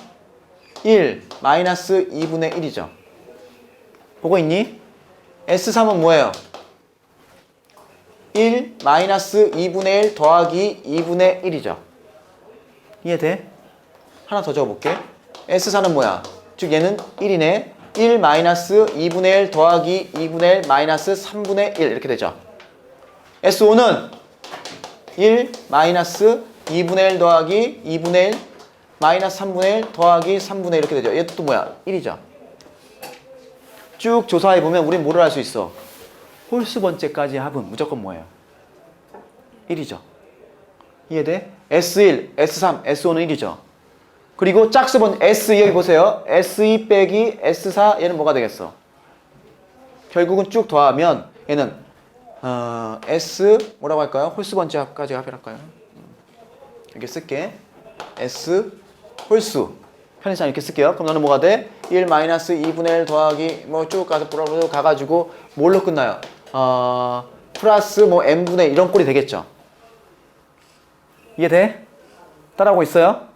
1, 마이너스 2분의 1이죠. 보고 있니? S3은 뭐예요? 1, 마이너스 2분의 1 더하기 2분의 1이죠. 이해돼? 하나 더 적어볼게. S4는 뭐야? 즉 얘는 1이네. 1 마이너스 2분의 1 더하기 2분의 1 마이너스 3분의 1 이렇게 되죠. S5는 1 마이너스 2분의 1 더하기 2분의 1 마이너스 3분의 1 더하기 3분의 1 이렇게 되죠. 얘도 또 뭐야? 1이죠. 쭉 조사해보면 우린 뭐를 알 수 있어? 홀수번째까지의 합은 무조건 뭐예요? 1이죠. 이해돼? S1, S3, S5는 1이죠. 그리고 짝수번 S 여기 보세요. S2 빼기 S4 얘는 뭐가 되겠어? 결국은 쭉 더하면 얘는 S 뭐라고 할까요? 홀수번째 합까지 합이랄까요? 이렇게 쓸게. S 홀수 편의상 이렇게 쓸게요. 그럼 너는 뭐가 돼? 1 마이너스 2분의 1 더하기 뭐 쭉 가서 뿌려서 가가지고 뭘로 끝나요? 플러스 뭐 n분의 1 이런 꼴이 되겠죠. 이해돼? 따라하고 있어요?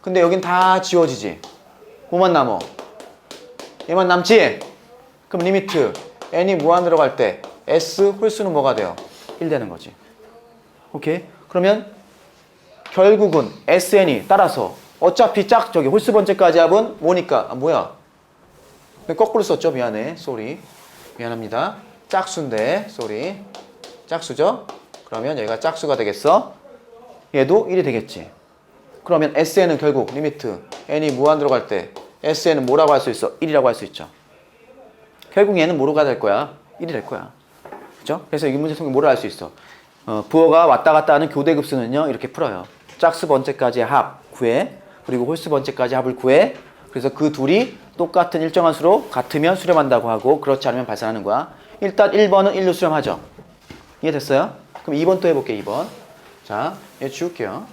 근데 여긴 다 지워지지. 뭐만 남어? 얘만 남지? 그럼 리미트 n이 무한 들어갈 때 s 홀수는 뭐가 돼요? 1 되는 거지. 오케이? 그러면 결국은 sn이 따라서 어차피 저기 홀수번째까지 합은 뭐니까? 뭐야? 거꾸로 썼죠? 미안해. 쏘리. 미안합니다. 짝수인데 쏘리. 짝수죠? 그러면 얘가 짝수가 되겠어? 얘도 1이 되겠지. 그러면 SN은 결국 리미트 n이 무한 들어갈 때 SN은 뭐라고 할 수 있어? 1이라고 할 수 있죠. 결국 얘는 뭐로가 될 거야? 1이 될 거야. 그죠? 그래서 이 문제 통해 뭐를 알 수 있어? 부호가 왔다 갔다 하는 교대급수는요 이렇게 풀어요. 짝수 번째까지의 합 구해. 그리고 홀수 번째까지 합을 구해. 그래서 그 둘이 똑같은 일정한 수로 같으면 수렴한다고 하고 그렇지 않으면 발산하는 거야. 일단 1번은 1로 수렴하죠. 이해됐어요? 그럼 2번 또 해볼게. 2번. 자, 얘 지울게요.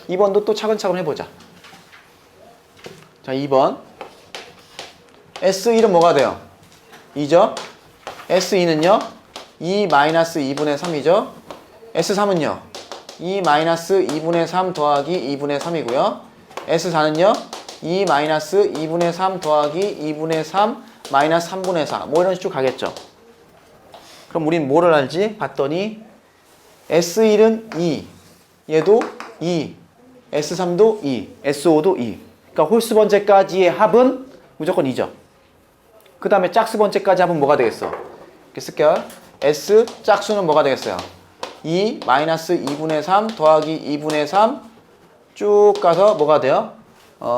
2번도 또 차근차근 해보자. 자, 2번. S1은 뭐가 돼요? 2죠? S2는요? 2 마이너스 2분의 3이죠? S3은요? 2 마이너스 2분의 3 더하기 2분의 3이고요. S4는요? 2 마이너스 2분의 3 더하기 2분의 3 마이너스 3분의 4. 뭐 이런 식으로 가겠죠. 그럼 우린 뭐를 알지? 봤더니 S1은 2. 얘도 2. S3도 2, S5도 2. 그러니까 홀수번째까지의 합은 무조건 2죠. 그 다음에 짝수번째까지 합은 뭐가 되겠어? 이렇게 쓸게요. S 짝수는 뭐가 되겠어요? 2 마이너스 2분의 3 더하기 2분의 3 쭉 가서 뭐가 돼요?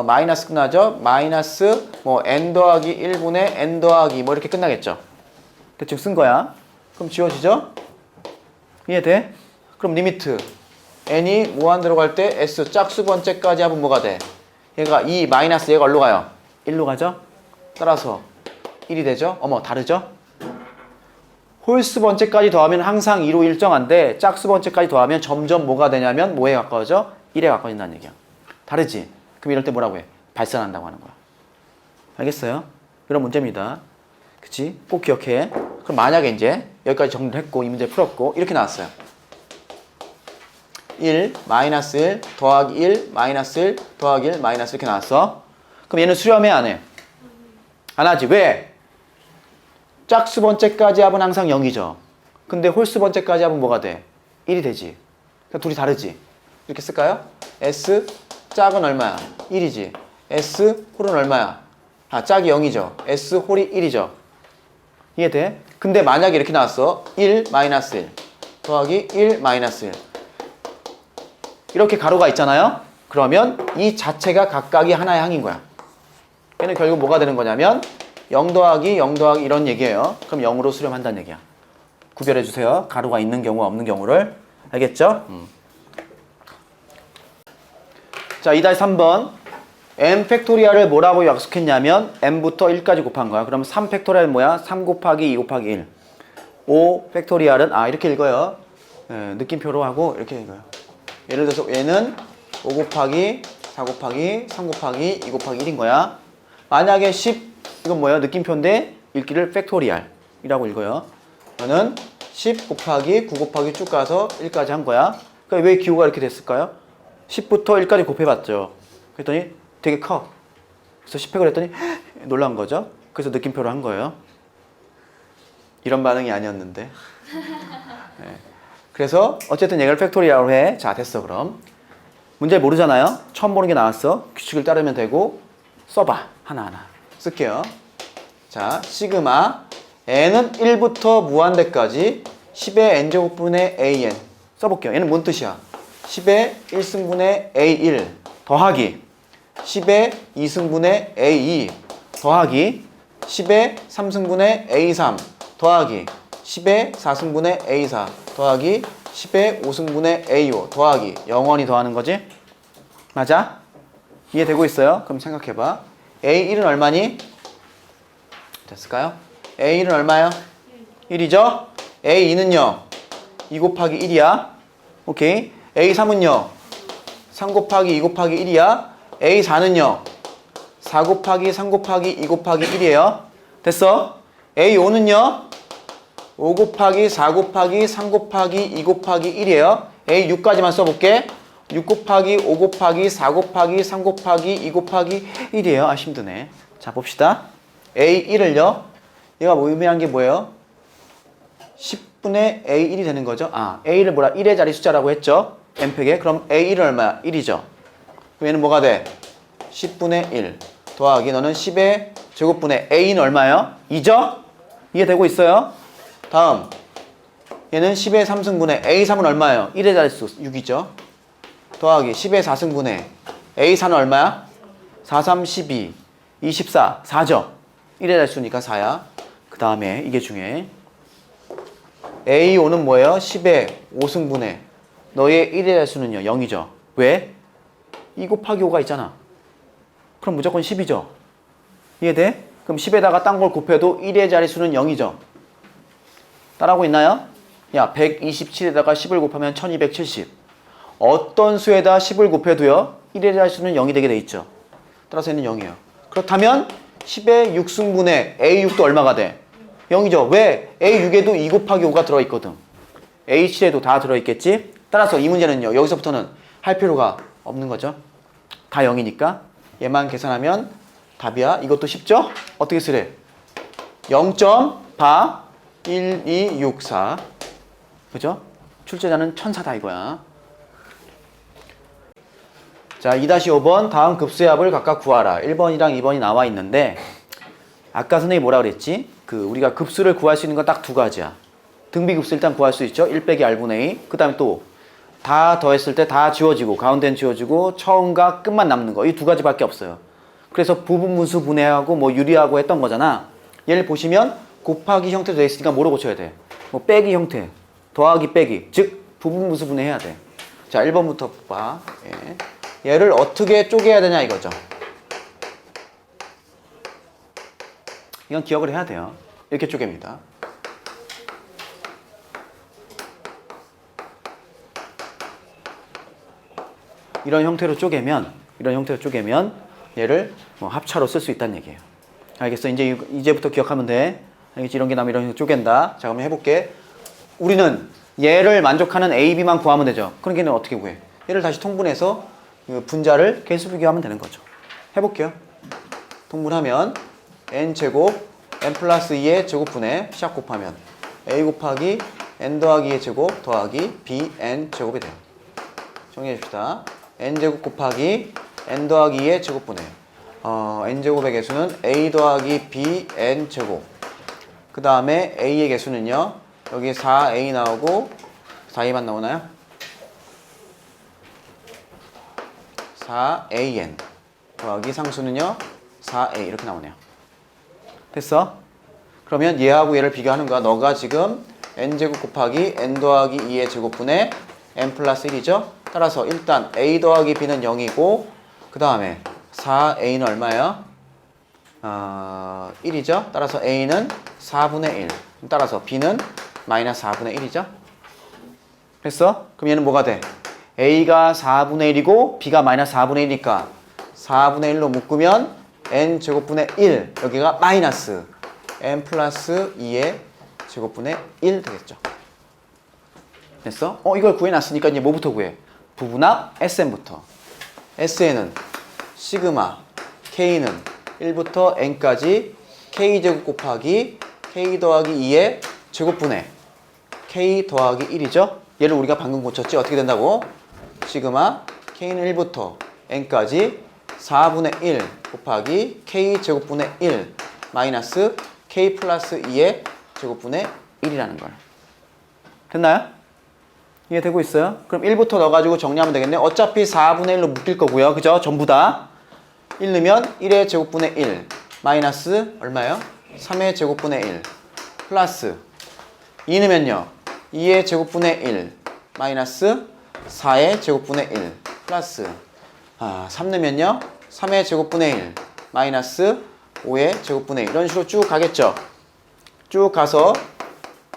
마이너스 끝나죠? 마이너스 뭐 n 더하기 1분의 n 더하기 뭐 이렇게 끝나겠죠. 대충 쓴 거야. 그럼 지워지죠? 이해돼? 그럼 리미트 n이 무한 들어갈 때 s 짝수 번째까지 합은 뭐가 돼? 얘가 2 마이너스 얘가 어디로 가요? 1로 가죠? 따라서 1이 되죠? 어머 다르죠? 홀수 번째까지 더하면 항상 2로 일정한데 짝수 번째까지 더하면 점점 뭐가 되냐면 뭐에 가까워져? 1에 가까워진다는 얘기야. 다르지? 그럼 이럴 때 뭐라고 해? 발산한다고 하는 거야. 알겠어요? 이런 문제입니다. 그치? 꼭 기억해. 그럼 만약에 이제 여기까지 정리를 했고 이 문제 풀었고 이렇게 나왔어요. 1, 마이너스 1, 더하기 1, 마이너스 1, 더하기 1, 마이너스 이렇게 나왔어. 그럼 얘는 수렴해 안 해? 안 하지. 왜? 짝수 번째까지 합은 항상 0이죠. 근데 홀수 번째까지 합은 뭐가 돼? 1이 되지. 그러니까 둘이 다르지. 이렇게 쓸까요? S 짝은 얼마야? 1이지. S 홀은 얼마야? 짝이 0이죠. S 홀이 1이죠. 이해돼? 근데 만약에 이렇게 나왔어. 1 마이너스 1 더하기 1 마이너스 1 이렇게 가로가 있잖아요. 그러면 이 자체가 각각이 하나의 항인 거야. 얘는 결국 뭐가 되는 거냐면 0 더하기 0 더하기 이런 얘기예요. 그럼 0으로 수렴한다는 얘기야. 구별해 주세요. 가로가 있는 경우와 없는 경우를. 알겠죠? 자, 2-3번. m 팩토리얼을 뭐라고 약속했냐면 m부터 1까지 곱한 거야. 그럼 3 팩토리얼 뭐야? 3 곱하기 2 곱하기 1. 5 팩토리얼은 이렇게 읽어요. 느낌표로 하고 이렇게 읽어요. 예를 들어서 얘는 5 곱하기 4 곱하기 3 곱하기 2 곱하기 1인 거야. 만약에 10 이건 뭐예요? 느낌표인데 읽기를 팩토리얼이라고 읽어요. 이거는 10 곱하기 9 곱하기 쭉 가서 1까지 한 거야. 그러니까 왜 기호가 이렇게 됐을까요? 10부터 1까지 곱해봤죠. 그랬더니 되게 커. 그래서 10팩을 했더니 놀란 거죠. 그래서 느낌표로 한 거예요. 이런 반응이 아니었는데. 네. 그래서 어쨌든 얘를 팩토리얼로 해. 자, 됐어 그럼. 문제 모르잖아요. 처음 보는 게 나왔어. 규칙을 따르면 되고 써봐. 하나하나. 쓸게요. 자, 시그마 n은 1부터 무한대까지 10의 n제곱분의 an 써볼게요. 얘는 뭔 뜻이야? 10의 1승분의 a1 더하기 10의 2승분의 a2 더하기 10의 3승분의 a3 더하기 10의 4승분의 a4 더하기 10의 5승분의 a5 더하기 영원히 더하는 거지? 맞아? 이해되고 있어요? 그럼 생각해봐. a1은 얼마니? 됐을까요? a1은 얼마요? 1이죠? a2는요? 2 곱하기 1이야. 오케이. a3은요? 3 곱하기 2 곱하기 1이야. a4는요? 4 곱하기 3 곱하기 2 곱하기 1이에요. 됐어? a5는요? 5 곱하기 4 곱하기 3 곱하기 2 곱하기 1이에요. a6까지만 써볼게. 6 곱하기 5 곱하기 4 곱하기 3 곱하기 2 곱하기 1이에요. 힘드네. 자, 봅시다. a1을요. 얘가 뭐 의미한 게 뭐예요? 10분의 a1이 되는 거죠. a를 뭐라? 1의 자리 숫자라고 했죠. m팩에. 그럼 a1은 얼마야? 1이죠. 그럼 얘는 뭐가 돼? 10분의 1 더하기 너는 10의 제곱분의 a는 얼마예요? 2죠? 이해되고 있어요? 다음 얘는 10의 3승분의 a3은 얼마예요? 1의 자릿수 6이죠. 더하기 10의 4승분의 a4는 얼마야? 4, 3, 12, 24, 4죠? 1의 자릿수니까 4야. 그 다음에 이게 중요해. a5는 뭐예요? 10의 5승분의 너의 1의 자릿수는요 0이죠. 왜? 2 곱하기 5가 있잖아. 그럼 무조건 10이죠. 이해돼? 그럼 10에다가 딴 걸 곱해도 1의 자릿수는 0이죠. 따라하고 있나요? 야, 127에다가 10을 곱하면 1270. 어떤 수에다 10을 곱해도요 1의 자릿수는 0이 되게 돼 있죠. 따라서 얘는 0이에요. 그렇다면 10의 6승분의 a6도 얼마가 돼? 0이죠. 왜? a6에도 2 곱하기 5가 들어있거든. a7에도 다 들어있겠지? 따라서 이 문제는요 여기서부터는 할 필요가 없는 거죠. 다 0이니까 얘만 계산하면 답이야. 이것도 쉽죠? 어떻게 쓰래? 0.1264 그죠? 출제자는 천사다 이거야. 자, 2-5번 다음 급수의 합을 각각 구하라. 1번이랑 2번이 나와 있는데 아까 선생님이 뭐라 그랬지? 우리가 급수를 구할 수 있는 건 딱 두 가지야. 등비급수 일단 구할 수 있죠. 1 빼기 r분의 2. 그 다음에 또 다 더했을 때 다 지워지고 가운데는 지워지고 처음과 끝만 남는 거. 이 두 가지밖에 없어요. 그래서 부분분수 분해하고 뭐 유리하고 했던 거잖아. 얘를 보시면 곱하기 형태로 되어 있으니까 뭐로 고쳐야 돼? 뭐 빼기 형태, 더하기 빼기, 즉 부분분수 분해해야 돼. 자, 1번부터 봐. 얘를 어떻게 쪼개야 되냐 이거죠. 이건 기억을 해야 돼요. 이렇게 쪼갭니다. 이런 형태로 쪼개면 얘를 뭐 합차로 쓸 수 있다는 얘기예요. 알겠어? 이제부터 기억하면 돼. 알겠지? 이런 게 나면 이런 식으로 쪼갠다. 자, 그럼 해볼게. 우리는 얘를 만족하는 A, B만 구하면 되죠. 그럼 걔는 어떻게 구해? 얘를 다시 통분해서 분자를 개수 비교하면 되는 거죠. 해볼게요. 통분하면 n제곱 n 플러스 2의 제곱분의 시작 곱하면 a 곱하기 n 더하기 2의 제곱 더하기 bn 제곱이 돼요. 정리해 줍시다. n제곱 곱하기 n 더하기 2의 제곱분의 n제곱의 개수는 a 더하기 bn 제곱 그 다음에 a의 개수는요. 여기 4a 나오고 4a만 나오나요? 4an 더하기 상수는요. 4a 이렇게 나오네요. 됐어? 그러면 얘하고 얘를 비교하는 거야. 너가 지금 n제곱 곱하기 n 더하기 2의 제곱분의 n 플러스 1이죠? 따라서 일단 a 더하기 b는 0이고 그 다음에 4a는 얼마예요? 1이죠? 따라서 a는 4분의 1. 따라서 b는 마이너스 4분의 1이죠? 됐어? 그럼 얘는 뭐가 돼? a가 4분의 1이고 b가 마이너스 4분의 1이니까 4분의 1로 묶으면 n 제곱분의 1 여기가 마이너스 n 플러스 2의 제곱분의 1 되겠죠. 됐어? 이걸 구해놨으니까 이제 뭐부터 구해? 부분합 SN부터. SN은 시그마 K는 1부터 N까지 K제곱 곱하기 K 더하기 2의 제곱분의 K 더하기 1이죠? 얘를 우리가 방금 고쳤지? 어떻게 된다고? 시그마 K는 1부터 N까지 4분의 1 곱하기 K 제곱분의 1 마이너스 K 플러스 2의 제곱분의 1이라는 걸. 됐나요? 이해되고 있어요? 그럼 1부터 넣어가지고 정리하면 되겠네. 어차피 4분의 1로 묶일 거고요. 그죠? 전부 다. 1 넣으면 1의 제곱분의 1 마이너스 얼마예요? 3의 제곱분의 1 플러스 2 넣으면요. 2의 제곱분의 1 마이너스 4의 제곱분의 1 플러스 3 넣으면요. 3의 제곱분의 1 마이너스 5의 제곱분의 1 이런 식으로 쭉 가겠죠. 쭉 가서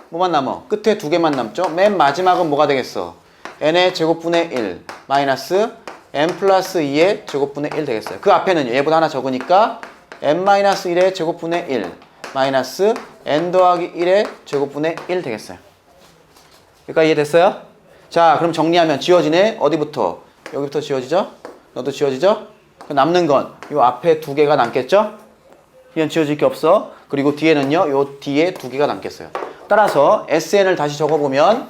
뭐만 남아? 끝에 두 개만 남죠? 맨 마지막은 뭐가 되겠어? n의 제곱분의 1 마이너스 n 플러스 2의 제곱분의 1 되겠어요. 그 앞에는 얘보다 하나 적으니까 n 마이너스 1의 제곱분의 1 마이너스 n 더하기 1의 제곱분의 1 되겠어요. 여기까지 이해됐어요? 자, 그럼 정리하면 지워지네. 어디부터? 여기부터 지워지죠? 너도 지워지죠? 남는 건 이 앞에 두 개가 남겠죠? 이건 지워질 게 없어. 그리고 뒤에는요. 요 뒤에 두 개가 남겠어요. 따라서 SN을 다시 적어보면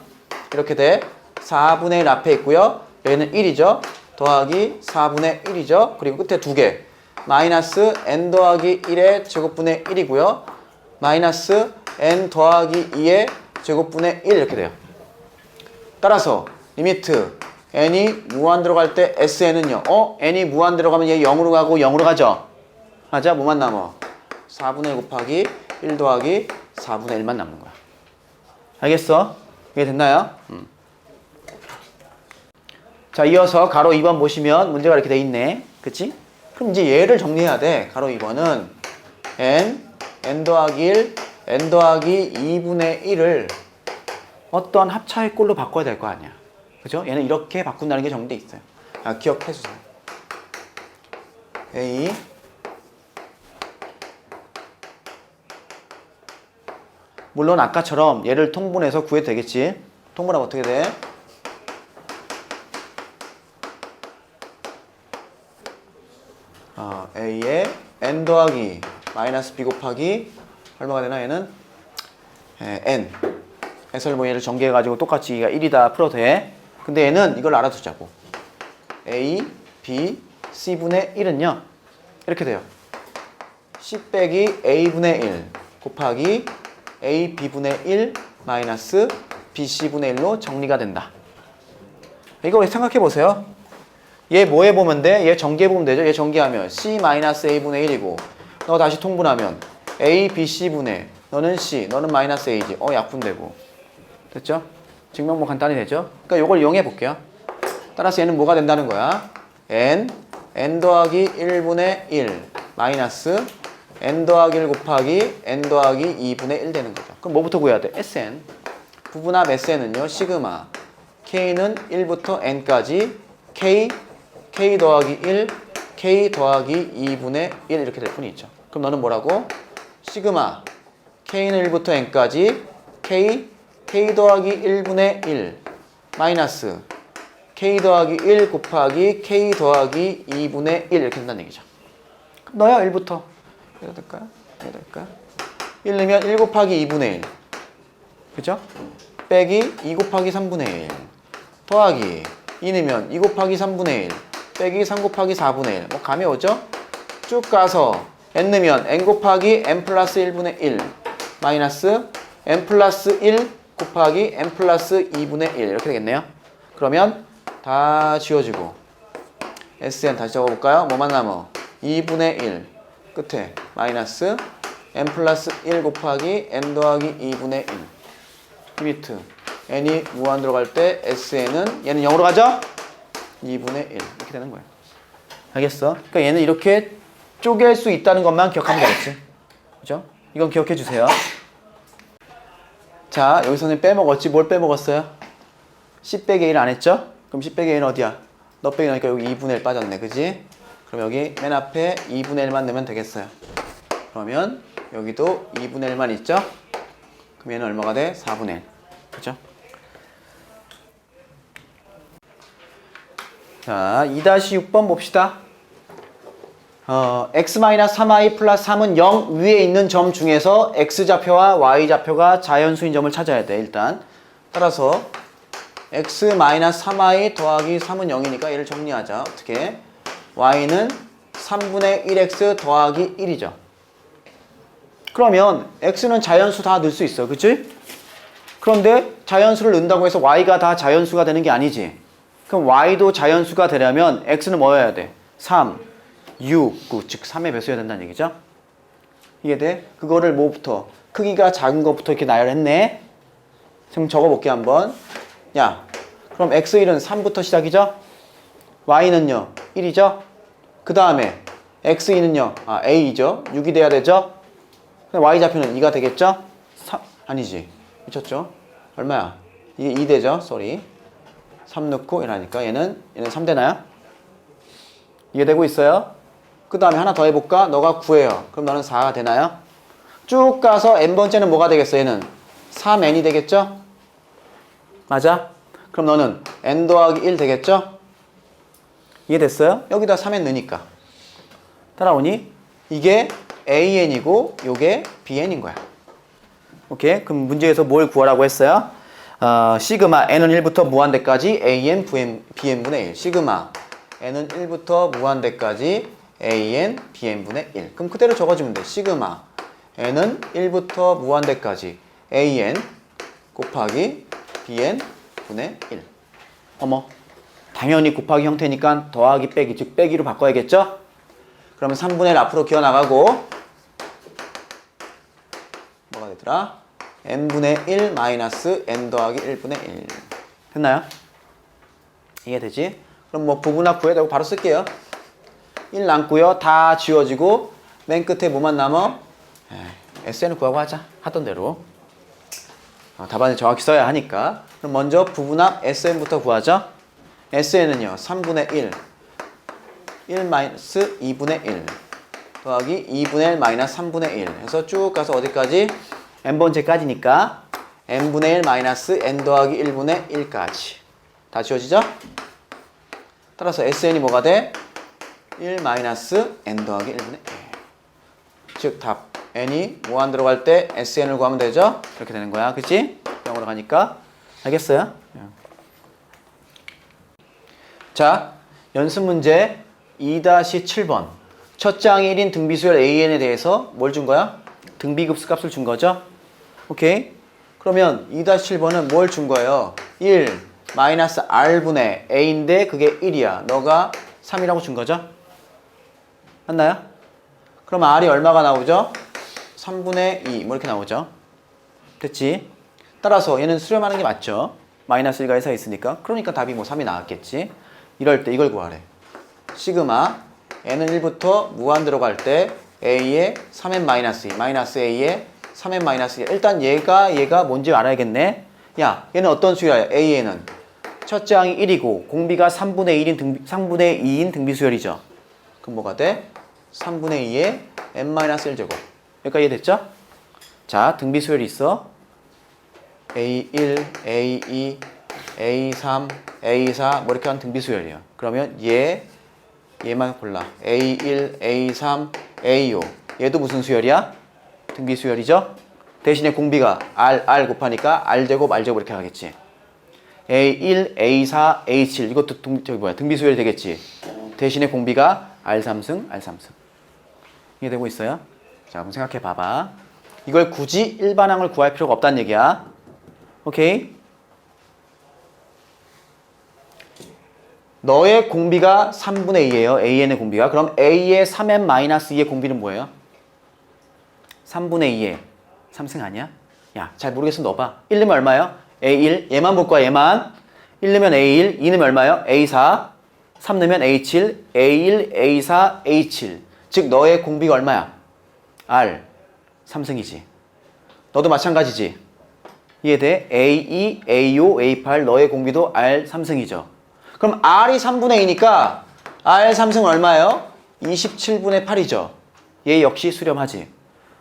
이렇게 돼. 4분의 1 앞에 있고요. 얘는 1이죠. 더하기 4분의 1이죠. 그리고 끝에 두 개. 마이너스 n 더하기 1의 제곱분의 1이고요. 마이너스 n 더하기 2의 제곱분의 1 이렇게 돼요. 따라서 리미트 n이 무한 들어갈 때 SN은요. n이 무한 들어가면 얘 0으로 가고 0으로 가죠. 맞아? 뭐만 남아? 4분의 1 곱하기 1 더하기 4분의 1만 남는 거야. 알겠어? 이게 됐나요? 자, 이어서 가로 2번 보시면 문제가 이렇게 돼 있네. 그치? 그럼 이제 얘를 정리해야 돼. 가로 2번은 n 더하기 1, n 더하기 2분의 1을 어떤 합차의 꼴로 바꿔야 될 거 아니야. 그죠? 얘는 이렇게 바꾼다는 게 정리돼 있어요. 기억해 주세요. A 물론 아까처럼 얘를 통분해서 구해도 되겠지. 통분하면 어떻게 돼? A에 n 더하기 마이너스 b 곱하기 얼마가 되나 얘는? n 해설 뭐 얘를 전개해가지고 똑같이 얘가 1이다 풀어도 돼. 근데 얘는 이걸 알아두자고. A, B, C분의 1은요 이렇게 돼요. C 빼기 A분의 1 곱하기 A, B분의 1 마이너스 B, C분의 1로 정리가 된다. 이거 생각해 보세요. 얘 뭐 해보면 돼? 얘 전개해보면 되죠? 얘 전개하면 C 마이너스 A분의 1이고 너 다시 통분하면 A, B, C분의 너는 C, 너는 마이너스 A지. 약분되고. 됐죠? 증명뭐 간단히 되죠? 그러니까 요걸 이용해 볼게요. 따라서 얘는 뭐가 된다는 거야? n 더하기 1분의 1 마이너스 n 더하기 1 곱하기 n 더하기 2분의 1 되는 거죠. 그럼 뭐부터 구해야 돼? SN. 부분합 SN은요. 시그마 K는 1부터 N까지 K 더하기 1, K 더하기 2분의 1 이렇게 될 뿐이죠. 그럼 너는 뭐라고? 시그마 K는 1부터 N까지 K 더하기 1분의 1 마이너스 K 더하기 1 곱하기 K 더하기 2분의 1 이렇게 된다는 얘기죠. 넣어요 1부터. 이거 될까요? 이거 될까요? 1 넣으면 1 곱하기 2분의 1 그죠? 빼기 2 곱하기 3분의 1 더하기 2 넣으면 2 곱하기 3분의 1 빼기 3 곱하기 4분의 1 뭐 감이 오죠? 쭉 가서 n 넣으면 n 곱하기 n 플러스 1분의 1 마이너스 n 플러스 1 곱하기 n 플러스 2분의 1 이렇게 되겠네요. 그러면 다 지워지고 SN 다시 적어볼까요? 뭐만 남어? 2분의 1 끝에 마이너스 n 플러스 1 곱하기 n 더하기 2분의 1 리미트 n이 무한 들어갈 때 SN은 얘는 0으로 가죠? 2분의 1 이렇게 되는 거예요. 알겠어? 그러니까 얘는 이렇게 쪼갤 수 있다는 것만 기억하면 되겠지. 그죠? 이건 기억해 주세요. 자, 여기서는 빼먹었지. 뭘 빼먹었어요? 10 빼기 1 안 했죠? 그럼 10 빼기 1은 어디야? 너 빼기 나니까 여기 2분의 1 빠졌네. 그지? 그럼 여기 맨 앞에 2분의 1만 넣으면 되겠어요. 그러면 여기도 2분의 1만 있죠? 그럼 얘는 얼마가 돼? 4분의 1. 그죠? 자, 2-6번 봅시다. x-3i 플러스 3은 0 위에 있는 점 중에서 x좌표와 y좌표가 자연수인 점을 찾아야 돼. 일단 따라서 x-3i 더하기 3은 0이니까 얘를 정리하자. 어떻게? y는 3분의 1x 더하기 1이죠. 그러면 x는 자연수 다 넣을 수 있어. 그치? 그런데 자연수를 넣는다고 해서 y가 다 자연수가 되는 게 아니지. 그럼 y도 자연수가 되려면 x는 뭐여야 돼? 3, 6, 9, 즉 3의 배수여야 된다는 얘기죠. 이해돼? 그거를 뭐부터? 크기가 작은 것부터 이렇게 나열했네. 지금 적어볼게 한번. 야, 그럼 x1은 3부터 시작이죠? y는요 1이죠? 그 다음에 x2는요 a이죠? 6이 돼야 되죠? y좌표는 2가 되겠죠? 3, 아니지. 미쳤죠? 얼마야? 이게 2 되죠? 쏘리. 3 넣고 이러니까 얘는 3 되나요? 이해되고 있어요? 그 다음에 하나 더 해볼까? 너가 9예요. 그럼 너는 4가 되나요? 쭉 가서 n번째는 뭐가 되겠어? 얘는 3n이 되겠죠? 맞아? 그럼 너는 n 더하기 1 되겠죠? 이해됐어요? 여기다 3n 넣으니까 따라오니? 이게 an이고 요게 bn인 거야. 오케이? 그럼 문제에서 뭘 구하라고 했어요? 시그마 n은 1부터 무한대까지 an bn분의 1. 시그마 n은 1부터 무한대까지 an bn분의 1. 그럼 그대로 적어주면 돼. 시그마 n은 1부터 무한대까지 an 곱하기 bn분의 1. 어머, 당연히 곱하기 형태니까 더하기 빼기, 즉 빼기로 바꿔야겠죠? 그러면 3분의 1 앞으로 기어나가고 뭐가 되더라? n분의 1 마이너스 n 더하기 1분의 1. 됐나요? 이해되지? 그럼 뭐 부분합 구해야 되고 바로 쓸게요. 1 남고요. 다 지워지고 맨 끝에 뭐만 남아? SN을 구하고 하자. 하던 대로. 답안을 정확히 써야 하니까. 그럼 먼저 부분합 SN부터 구하죠. SN은요. 3분의 1. 1 마이너스 2분의 1 더하기 2분의 1 마이너스 3분의 1 해서 쭉 가서 어디까지? n번째까지니까 n분의 1 마이너스 n 더하기 1분의 1까지 다 지워지죠? 따라서 SN이 뭐가 돼? 1 마이너스 n 더하기 1분의 1. 즉 답 n이 무한 들어갈 때 SN을 구하면 되죠? 이렇게 되는 거야. 그치? 0으로 가니까. 알겠어요? 자, 연습 문제 2-7번. 첫 장이 1인 등비수열 AN에 대해서 뭘 준 거야? 등비급수 값을 준 거죠? 오케이? 그러면 2-7번은 뭘 준 거예요? 1 마이너스 R분의 A인데 그게 1이야. 너가 3이라고 준 거죠? 맞나요? 그럼 R이 얼마가 나오죠? 3분의 2 뭐 이렇게 나오죠? 됐지? 따라서 얘는 수렴하는 게 맞죠? 마이너스 1과 1 사이 있으니까. 그러니까 답이 뭐 3이 나왔겠지? 이럴 때 이걸 구하래. 시그마 n은 1부터 무한 들어갈 때 a에 3n 마이너스 2 마이너스 a에 3n 마이너스 2. 일단 얘가 뭔지 알아야겠네. 야, 얘는 어떤 수열이야? a에는 첫째 항이 1이고 공비가 3분의 2인 등비수열이죠. 그럼 뭐가 돼? 3분의 2에 n 마이너스 1제곱. 여기까지 이해됐죠? 자, 등비수열이 있어. a1, a2, a3, a4 뭐 이렇게 하는 등비수열이야. 그러면 얘만 골라. A1, A3, A5. 얘도 무슨 수열이야? 등비수열이죠? 대신에 공비가 R 곱하니까 R제곱, R제곱 이렇게 하겠지. A1, A4, A7. 이것도 등비수열이 되겠지. 대신에 공비가 R3승, R3승. 이해되고 있어요? 자, 한번 생각해 봐봐. 이걸 굳이 일반항을 구할 필요가 없다는 얘기야. 오케이? 너의 공비가 3분의 2예요. AN의 공비가. 그럼 A의 3n-2의 공비는 뭐예요? 3분의 2의 3승 아니야? 야, 잘 모르겠으면 넣어봐. 1 넣으면 얼마예요? A1. 얘만 볼 거야, 얘만. 1 넣으면 A1. 2 넣으면 얼마예요? A4. 3 넣으면 A7. A1, A4, A7. 즉, 너의 공비가 얼마야? R. 3승이지. 너도 마찬가지지. 이해돼? A2, A5, A8. 너의 공비도 R 3승이죠. 그럼 R이 3분의 2니까 R 3승은 얼마예요? 27분의 8이죠. 얘 역시 수렴하지.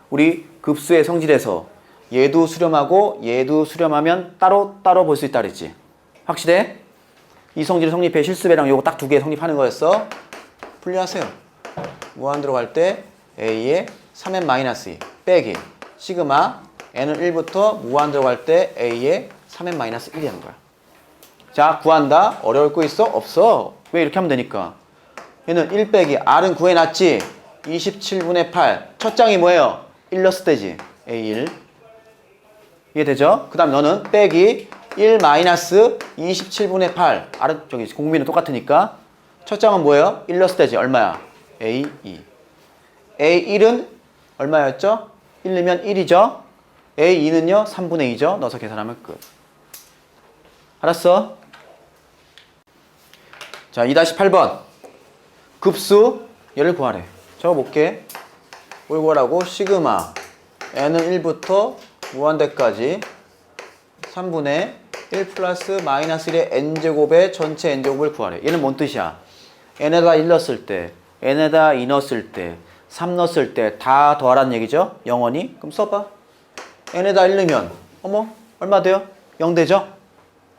우리 급수의 성질에서 얘도 수렴하고 얘도 수렴하면 따로 볼 수 있다 그랬지. 확실해? 이 성질 성립해. 실수배랑 요거 딱 두 개 성립하는 거였어. 분류하세요. 무한 들어갈 때 A의 3n-2 빼기 시그마 n은 1부터 무한 들어갈 때 A의 3n-1이 하는 거야. 자, 구한다. 어려울 거 있어? 없어. 왜 이렇게 하면 되니까. 얘는 1 빼기 R은 구해놨지. 27분의 8. 첫 장이 뭐예요? 1 넣었을 때지. A1. 이해되죠? 그 다음 너는 빼기 1 마이너스 27분의 8. R은 저기 공비는 똑같으니까. 첫 장은 뭐예요? 1 넣었을 때지. 얼마야? A2. A1은 얼마였죠? 1 넣으면 1이죠? A2는요? 3분의 2죠? 넣어서 계산하면 끝. 알았어? 자, 2-8번. 급수 얘를 구하래. 적어볼게. 뭘 구하라고? 시그마 n은 1부터 무한대까지 3분의 1 플러스 마이너스 1의 n제곱의 전체 n제곱을 구하래. 얘는 뭔 뜻이야? n에다 1 넣었을 때, n에다 2 넣었을 때, 3 넣었을 때 다 더하라는 얘기죠? 영원히. 그럼 써봐. n에다 1 넣으면 어머 얼마 돼요? 0 되죠?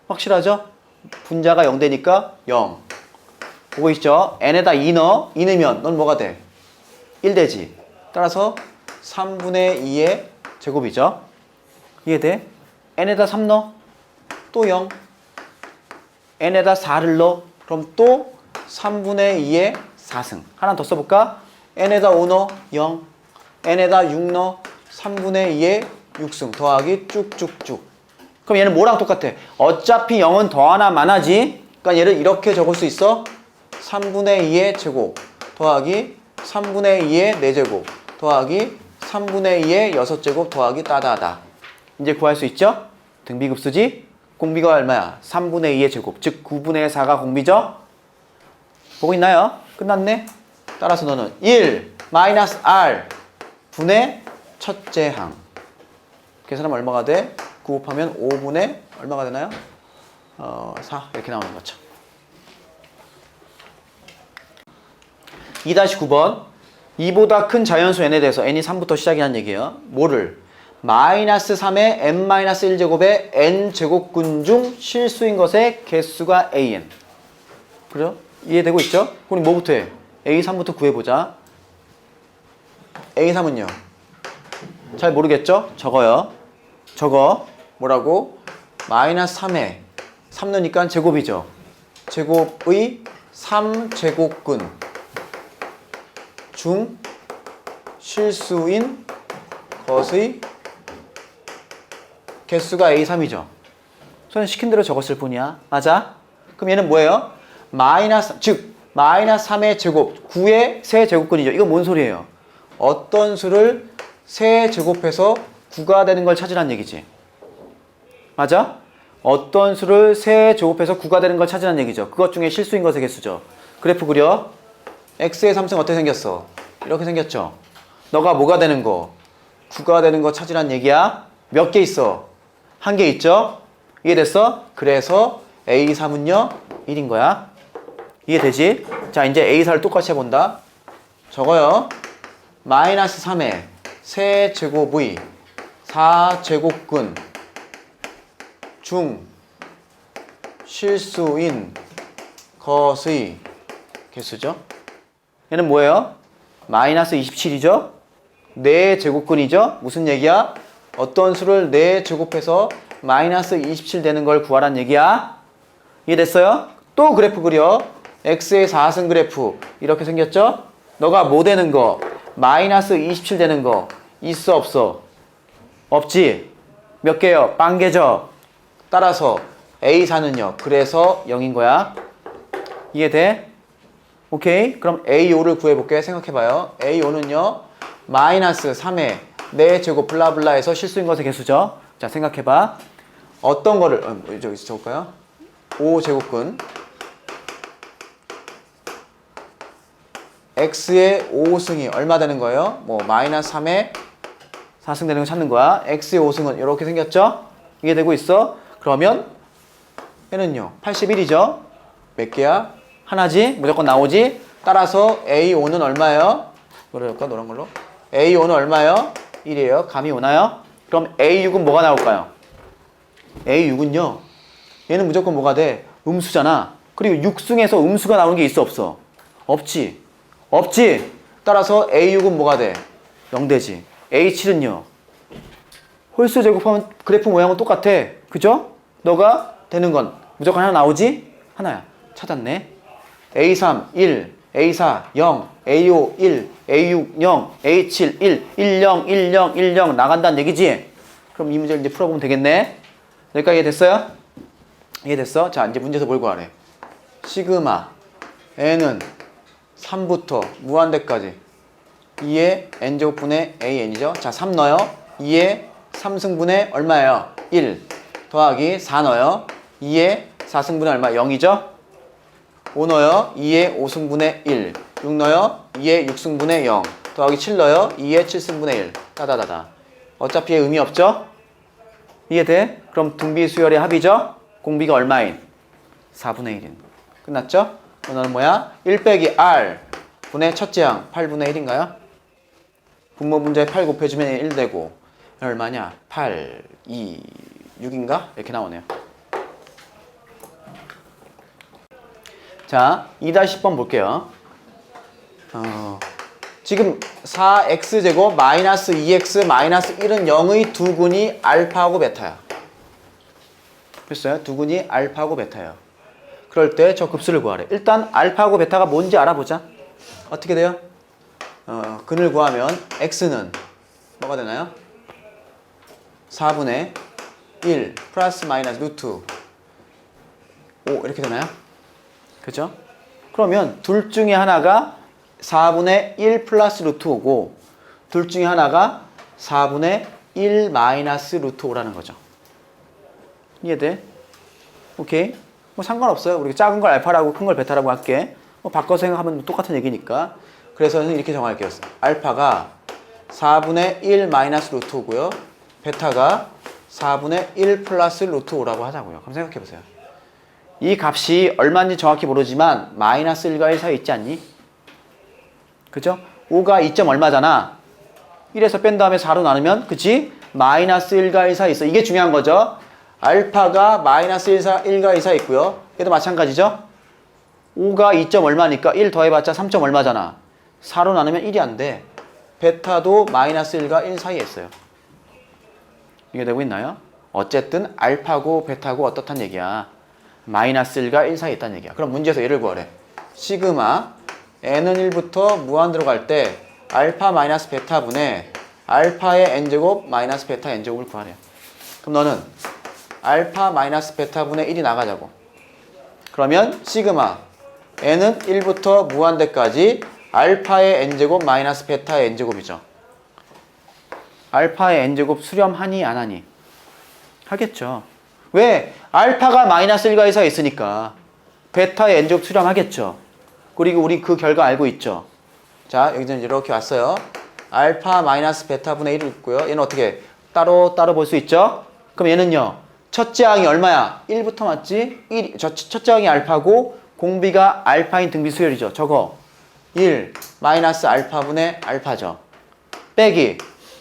확실하죠? 분자가 0 되니까 0. 보고 있죠? n에다 2 넣어. 2 넣으면 넌 뭐가 돼? 1 되지. 따라서 3분의 2의 제곱이죠. 이해돼? n에다 3 넣어. 또 0. n에다 4를 넣어. 그럼 또 3분의 2의 4승. 하나 더 써볼까? n에다 5 넣어. 0. n에다 6 넣어. 3분의 2의 6승. 더하기 쭉쭉쭉. 그럼 얘는 뭐랑 똑같아? 어차피 0은 더하나 마나지. 그러니까 얘를 이렇게 적을 수 있어. 3분의 2의 제곱 더하기 3분의 2의 4제곱 더하기 3분의 2의 6제곱 더하기 따다하다. 이제 구할 수 있죠? 등비급수지? 공비가 얼마야? 3분의 2의 제곱, 즉 9분의 4가 공비죠? 보고 있나요? 끝났네? 따라서 너는 1 마이너스 R 분의 첫째 항. 계산하면 얼마가 돼? 9 곱하면 5분의 얼마가 되나요? 4 이렇게 나오는 거죠. 2-9번. 2보다 큰 자연수 n에 대해서 n이 3부터 시작이란 얘기예요. 뭐를? 마이너스 3의 n-1제곱의 n제곱근 중 실수인 것의 개수가 an. 그죠? 이해되고 있죠? 우리 뭐부터 해? a3부터 구해보자. a3은요? 잘 모르겠죠? 적어요. 적어. 뭐라고? 마이너스 3에 3 넣으니까 제곱이죠. 제곱의 3제곱근 중 실수인 것의 개수가 A3이죠. 저는 시킨 대로 적었을 뿐이야. 맞아? 그럼 얘는 뭐예요? 마이너스, 즉 마이너스 3의 제곱, 9의 세제곱근이죠. 이거 뭔 소리예요? 어떤 수를 세제곱해서 9가 되는 걸 찾으라는 얘기지. 맞아? 어떤 수를 세제곱해서 9가 되는 걸 찾으라는 얘기죠. 그것 중에 실수인 것의 개수죠. 그래프 그려. x의 3승 어떻게 생겼어? 이렇게 생겼죠? 너가 뭐가 되는 거? 9가 되는 거 찾으란 얘기야? 몇 개 있어? 1개 있죠? 이해됐어? 그래서 A3은요? 1인 거야. 이해되지? 자, 이제 A4를 똑같이 해본다. 적어요. 마이너스 3의 세제곱의 4제곱근 중 실수인 것의 개수죠. 얘는 뭐예요? 마이너스 27이죠? 4제곱근이죠? 무슨 얘기야? 어떤 수를 4제곱해서 마이너스 27 되는 걸 구하란 얘기야? 이해됐어요? 또 그래프 그려. x의 4승 그래프 이렇게 생겼죠? 너가 뭐 되는 거? 마이너스 27 되는 거 있어 없어? 없지? 몇 개요? 빵 개죠? 따라서 A4는요. 그래서 0인 거야. 이해돼? 오케이? 그럼 A5를 구해볼게. 생각해봐요. A5는요. 마이너스 3의 4제곱 블라블라에서 실수인 것의 개수죠. 자, 생각해봐. 어떤 거를 저기 적을까요? 5제곱근 x의 5승이 얼마 되는 거예요? 뭐 마이너스 3의 4승 되는 거 찾는 거야. x의 5승은 이렇게 생겼죠? 이게 되고 있어. 그러면 얘는요 81이죠. 몇 개야? 하나지. 무조건 나오지. 따라서 A5는 얼마예요? 이거를 할까? 노란 걸로. A5는 얼마예요? 1이에요. 감이 오나요? 그럼 A6은 뭐가 나올까요? A6은요. 얘는 무조건 뭐가 돼? 음수잖아. 그리고 6승에서 음수가 나오는 게 있어 없어? 없지. 없지. 따라서 A6은 뭐가 돼? 0되지. A7은요. 홀수 제곱하면 그래프 모양은 똑같아. 그죠? 너가 되는 건 무조건 하나 나오지? 하나야. 찾았네. A3 1, A4 0, A5 1, A6 0, A7 1, 1 0, 1 0, 1 0 나간다는 얘기지? 그럼 이 문제를 이제 풀어보면 되겠네. 여기까지 이해됐어요? 이해됐어? 자, 이제 문제에서 뭘 구하래? 시그마 n은 3부터 무한대까지 2의 n제곱분의 an이죠. 자, 3 넣어요. 2의 3승분의 얼마예요? 1 더하기 4 넣어요. 2의 4승분의 얼마? 0이죠. 5 넣어요. 2의 5승분의 1 6 넣어요. 2의 6승분의 0 더하기 7 넣어요. 2의 7승분의 1 따다다다. 어차피 의미 없죠? 이해돼? 그럼 등비 수열의 합이죠? 공비가 얼마인? 4분의 1인. 끝났죠? 너는 뭐야? 1 빼기 r 분의 첫째 항 8분의 1인가요? 분모 문제에 8 곱해주면 1 되고 얼마냐? 8, 2, 6인가? 이렇게 나오네요. 자, 2-10번 볼게요. 지금 4x제곱 마이너스 2x 마이너스 1은 0의 두 군이 알파하고 베타야. 됐어요? 두 군이 알파하고 베타예요. 그럴 때 저 급수를 구하래. 일단 알파하고 베타가 뭔지 알아보자. 어떻게 돼요? 근을 구하면 x는 뭐가 되나요? 4분의 1 플러스 마이너스 루트 5 이렇게 되나요? 그죠? 그러면 둘 중에 하나가 4분의 1 플러스 루트 5고 둘 중에 하나가 4분의 1 마이너스 루트 5라는 거죠. 이해돼? 오케이? 뭐 상관없어요. 우리 작은 걸 알파라고 큰 걸 베타라고 할게. 뭐 바꿔서 생각하면 똑같은 얘기니까. 그래서 이렇게 정할게요. 알파가 4분의 1 마이너스 루트 5고요. 베타가 4분의 1 플러스 루트 5라고 하자고요. 그럼 생각해 보세요. 이 값이 얼마인지 정확히 모르지만 마이너스 1과 1 사이에 있지 않니? 그죠? 5가 2점 얼마잖아. 1에서 뺀 다음에 4로 나누면 그치? 마이너스 1과 1 사이에 있어. 이게 중요한 거죠. 알파가 마이너스 1과 2 사이에 있고요. 얘도 마찬가지죠. 5가 2점 얼마니까 1 더해봤자 3점 얼마잖아. 4로 나누면 1이 안 돼. 베타도 마이너스 1과 1 사이에 있어요. 이게 되고 있나요? 어쨌든 알파고 베타고 어떻단 얘기야. 마이너스 1과 1 사이에 있다는 얘기야. 그럼 문제에서 얘를 구하래. 시그마 n은 1부터 무한대로 갈 때 알파 마이너스 베타분의 알파의 n제곱 마이너스 베타 n제곱을 구하래요. 그럼 너는 알파 마이너스 베타분의 1이 나가자고. 그러면 시그마 n은 1부터 무한대까지 알파의 n제곱 마이너스 베타의 n제곱이죠. 알파의 n제곱 수렴하니 안 하니? 하겠죠. 왜? 알파가 마이너스 1과 1 사이에 있으니까 베타의 n제곱 수렴하겠죠. 그리고 우리 그 결과 알고 있죠. 자, 여기는 이렇게 왔어요. 알파 마이너스 베타분의 1을 있고요. 얘는 어떻게 따로 볼 수 있죠? 그럼 얘는요. 첫째 항이 얼마야? 1부터 맞지? 1, 첫째 항이 알파고 공비가 알파인 등비 수열이죠. 저거 1 마이너스 알파분의 알파죠. 빼기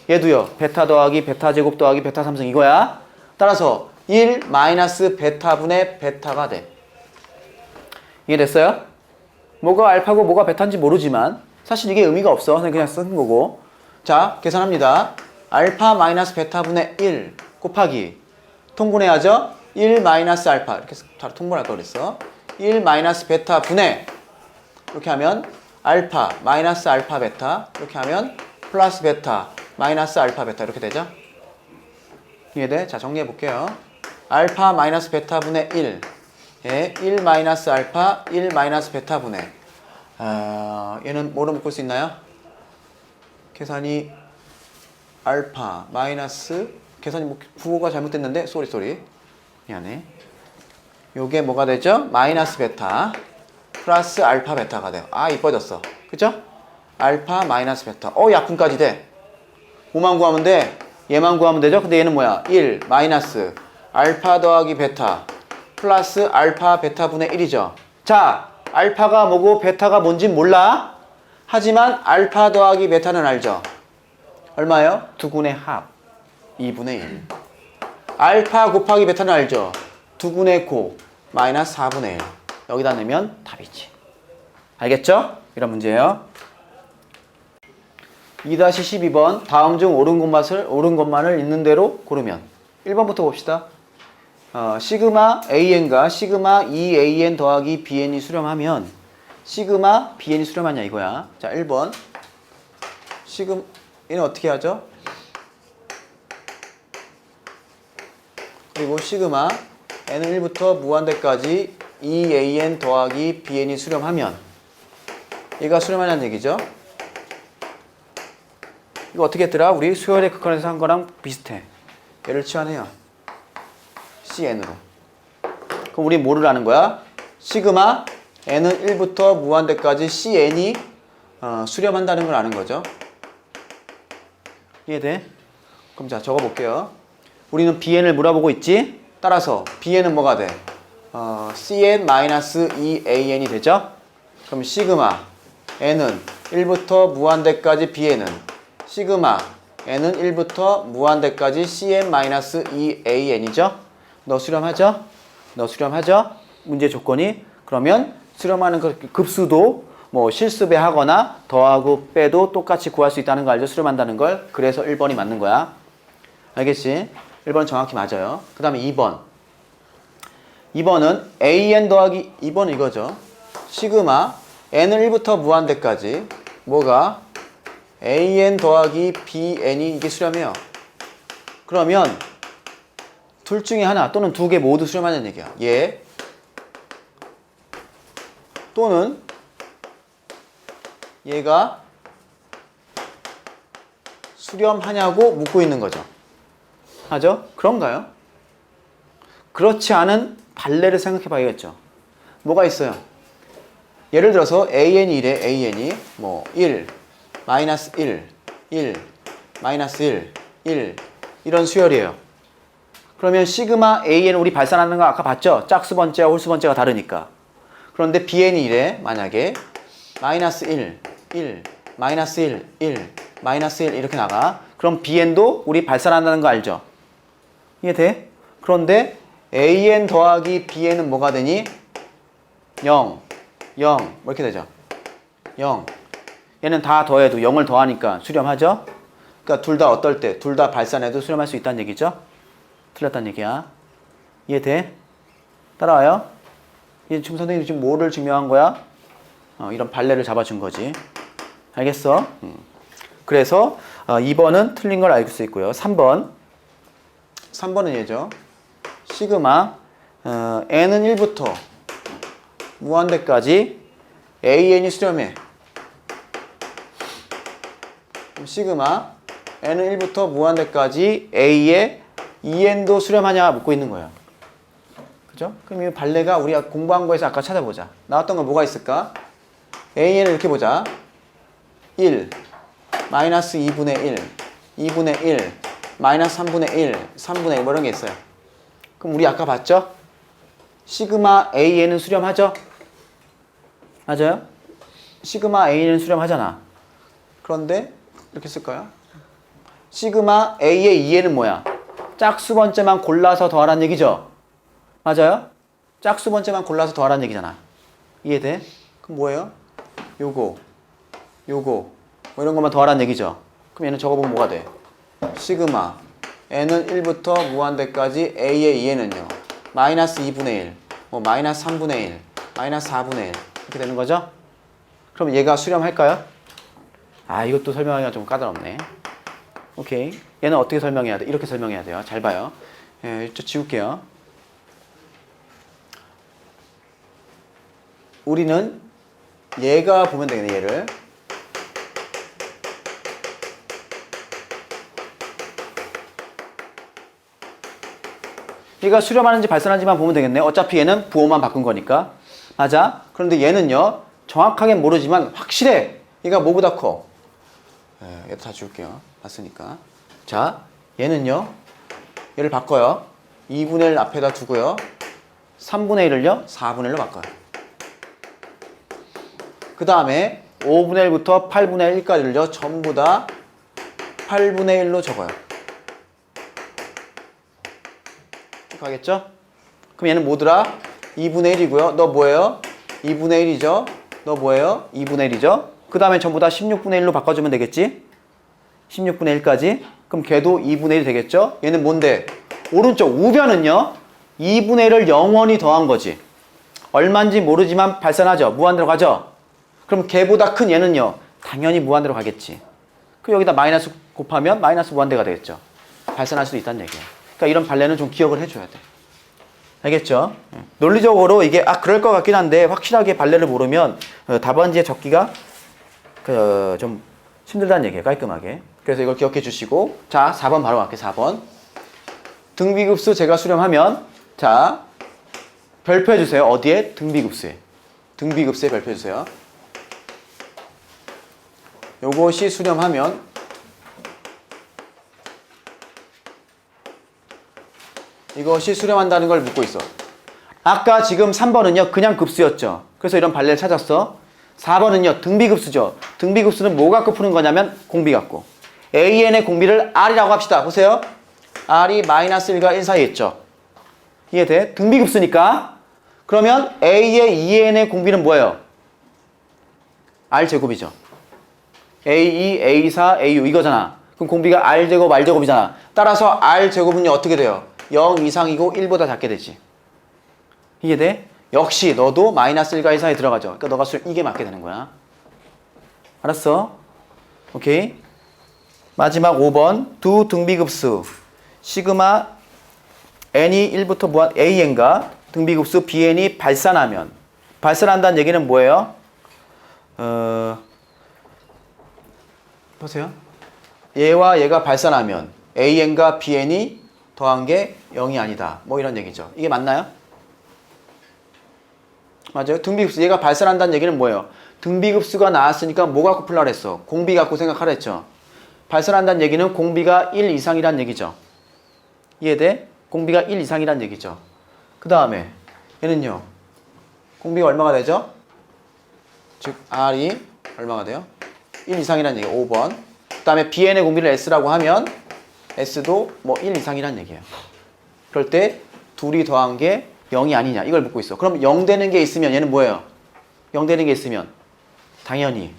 얘도요. 베타 더하기 베타 제곱 더하기 베타 3승 이거야. 따라서 1 마이너스 베타분의 베타가 돼. 이해됐어요? 뭐가 알파고 뭐가 베타인지 모르지만 사실 이게 의미가 없어. 그냥 쓴 거고. 자, 계산합니다. 알파 마이너스 베타분의 1 곱하기 통분해야죠. 1 마이너스 알파 이렇게 바로 통분할 걸 그랬어. 1 마이너스 베타분의 이렇게 하면 알파 마이너스 알파 베타 이렇게 하면 플러스 베타 마이너스 알파 베타 이렇게 되죠. 이해돼? 자, 정리해 볼게요. 알파 마이너스 베타분의 1. 예, 1 마이너스 알파, 1 마이너스 베타분의. 얘는 뭐로 묶을 수 있나요? 계산이 알파 마이너스, 계산이 부호가 잘못됐는데, 쏘리. 미안해. 요게 뭐가 되죠? 마이너스 베타 플러스 알파 베타가 돼요. 아, 이뻐졌어. 그죠? 알파 마이너스 베타. 약분까지 돼. 뭐만 구하면 돼? 얘만 구하면 되죠? 근데 얘는 뭐야? 1 마이너스 알파 더하기 베타 플러스 알파 베타분의 1이죠. 자, 알파가 뭐고 베타가 뭔진 몰라. 하지만 알파 더하기 베타는 알죠. 얼마예요? 두근의 합 2분의 1. 알파 곱하기 베타는 알죠. 두근의 곱 마이너스 4분의 1. 여기다 넣으면 답이지. 알겠죠? 이런 문제예요. 2-12번 다음 중 옳은 것만을 있는 대로 고르면. 1번부터 봅시다. 시그마 AN과 시그마 EAN 더하기 BN이 수렴하면 시그마 BN이 수렴하냐 이거야. 자, 1번. 얘는 어떻게 하죠? 그리고 시그마 n은 1부터 무한대까지 EAN 더하기 BN이 수렴하면 얘가 수렴하냐는 얘기죠. 이거 어떻게 했더라? 우리 수열의 극한에서 한 거랑 비슷해. 얘를 치환해요. CN으로. 그럼 우리 뭐를 아는 거야? 시그마 n은 1부터 무한대까지 CN이 수렴한다는 걸 아는 거죠. 이해돼? 그럼 자, 적어볼게요. 우리는 BN을 물어보고 있지? 따라서 BN은 뭐가 돼? CN-EAN이 되죠? 그럼 시그마 n은 1부터 무한대까지 BN은 시그마 n은 1부터 무한대까지 CN-EAN이죠? 너 수렴하죠? 문제 조건이 그러면 수렴하는 급수도 뭐 실수배하거나 더하고 빼도 똑같이 구할 수 있다는 거 알죠? 수렴한다는 걸. 그래서 1번이 맞는 거야. 알겠지? 1번은 정확히 맞아요. 그 다음에 2번. 2번은 AN 더하기 2번은 이거죠. 시그마 n은 1부터 무한대까지 뭐가 AN 더하기 BN이 이게 수렴해요. 그러면 둘 중에 하나 또는 두 개 모두 수렴하는 얘기야. 얘 또는 얘가 수렴하냐고 묻고 있는 거죠. 하죠? 그런가요? 그렇지 않은 발레를 생각해 봐야겠죠. 뭐가 있어요? 예를 들어서 AN이 이래. AN이 뭐 1, 마이너스 1, 1, 마이너스 1, 1 이런 수열이에요. 그러면 시그마 AN 우리 발산하는 거 아까 봤죠? 짝수 번째와 홀수 번째가 다르니까. 그런데 BN이 이래. 만약에 마이너스 1, 1, 마이너스 1, 1, 마이너스 1 이렇게 나가. 그럼 BN도 우리 발산한다는 거 알죠? 이해돼? 그런데 AN 더하기 BN은 뭐가 되니? 0, 0 뭐 이렇게 되죠? 0. 얘는 다 더해도 0을 더하니까 수렴하죠? 그러니까 둘 다 어떨 때? 둘 다 발산해도 수렴할 수 있다는 얘기죠? 틀렸다는 얘기야. 이해돼? 따라와요? 지금 선생님이 지금 뭐를 증명한 거야? 이런 발레를 잡아준 거지. 알겠어? 그래서 2번은 틀린 걸 알 수 있고요. 3번은 얘죠. 시그마 n은 1부터 무한대까지 AN이 수렴해. 시그마 n은 1부터 무한대까지 A의 EN도 수렴하냐 묻고 있는 거야. 그죠? 그럼 이 발레가 우리가 공부한 거에서 아까 찾아보자. 나왔던 건 뭐가 있을까? AN을 이렇게 보자. 1, 마이너스 2분의 1, 2분의 1, 마이너스 3분의 1, 3분의 1 뭐 이런 게 있어요. 그럼 우리 아까 봤죠? 시그마 AN은 수렴하죠? 맞아요? 시그마 AN은 수렴하잖아. 그런데 이렇게 쓸까요? 시그마 A의 2N은 뭐야? 짝수 번째만 골라서 더하라는 얘기죠? 맞아요? 짝수 번째만 골라서 더하라는 얘기잖아. 이해돼? 그럼 뭐예요? 요거 뭐 이런 것만 더하라는 얘기죠? 그럼 얘는 적어보면 뭐가 돼? 시그마 n은 1부터 무한대까지 A의 2N은요 마이너스 2분의 1, 뭐 마이너스 3분의 1, 마이너스 4분의 1 이렇게 되는 거죠? 그럼 얘가 수렴할까요? 이것도 설명하기가 좀 까다롭네. 오케이. 얘는 어떻게 설명해야 돼? 이렇게 설명해야 돼요. 잘 봐요. 예, 저 지울게요. 우리는 얘가 보면 되겠네, 얘를. 얘가 수렴하는지 발산하는지만 보면 되겠네. 어차피 얘는 부호만 바꾼 거니까. 맞아. 그런데 얘는요, 정확하게 모르지만 확실해. 얘가 뭐보다 커. 예, 얘도 다 지울게요. 봤으니까. 자, 얘는요, 얘를 바꿔요. 2분의 1 앞에다 두고요. 3분의 1을요, 4분의 1로 바꿔요. 그 다음에 5분의 1부터 8분의 1까지를요, 전부 다 8분의 1로 적어요. 가겠죠? 그럼 얘는 뭐더라? 2분의 1이고요. 너 뭐예요? 2분의 1이죠? 너 뭐예요? 2분의 1이죠? 그 다음에 전부 다 16분의 1로 바꿔주면 되겠지? 16분의 1까지. 그럼 걔도 2분의 1 되겠죠? 얘는 뭔데? 오른쪽 우변은요, 2분의 1을 영원히 더한 거지. 얼마인지 모르지만 발산하죠. 무한대로 가죠? 그럼 걔보다 큰 얘는요, 당연히 무한대로 가겠지. 그럼 여기다 마이너스 곱하면 마이너스 무한대가 되겠죠. 발산할 수도 있다는 얘기예요. 그러니까 이런 발레는 좀 기억을 해줘야 돼. 알겠죠? 논리적으로 이게 그럴 것 같긴 한데 확실하게 발레를 모르면 답안지에 적기가 좀 힘들다는 얘기예요. 깔끔하게. 그래서 이걸 기억해 주시고, 자 4번 바로 갈게요. 4번 등비급수 제가 수렴하면, 자 별표해 주세요. 어디에? 등비급수에. 등비급수에 별표해 주세요. 요것이 수렴하면 이것이 수렴한다는 걸 묻고 있어. 아까 지금 3번은요, 그냥 급수였죠. 그래서 이런 발레를 찾았어. 4번은요, 등비급수죠. 등비급수는 뭐 갖고 푸는 거냐면 공비 갖고. AN의 공비를 R이라고 합시다. 보세요. R이 마이너스 1과 1 사이에 있죠. 이해돼? 등비급수니까. 그러면 A의 2N의 공비는 뭐예요? R제곱이죠. A2, A4, AU 이거잖아. 그럼 공비가 R제곱, R제곱이잖아. 따라서 R제곱은요, 어떻게 돼요? 0 이상이고 1보다 작게 되지. 이해돼? 역시 너도 마이너스 1과 1 사이에 들어가죠. 그러니까 너가 이게 맞게 되는 거야. 알았어? 오케이. 마지막 5번 두 등비급수 시그마 n이 1부터 무한 an과 등비급수 bn이 발산하면, 발산한다는 얘기는 뭐예요? 보세요. 얘와 얘가 발산하면 an과 bn이 더한 게 0이 아니다. 뭐 이런 얘기죠. 이게 맞나요? 맞아요. 등비급수. 얘가 발산한다는 얘기는 뭐예요? 등비급수가 나왔으니까 뭐 갖고 풀라 그랬어? 공비 갖고 생각하라 했죠. 발산한다는 얘기는 공비가 1 이상이란 얘기죠. 이해돼? 공비가 1 이상이란 얘기죠. 그 다음에 얘는요, 공비가 얼마가 되죠? 즉 R이 얼마가 돼요? 1 이상이란 얘기예요. 5번. 그 다음에 BN의 공비를 S라고 하면 S도 뭐 1 이상이란 얘기예요. 그럴 때 둘이 더한 게 0이 아니냐, 이걸 묻고 있어. 그럼 0 되는 게 있으면 얘는 뭐예요? 0 되는 게 있으면 당연히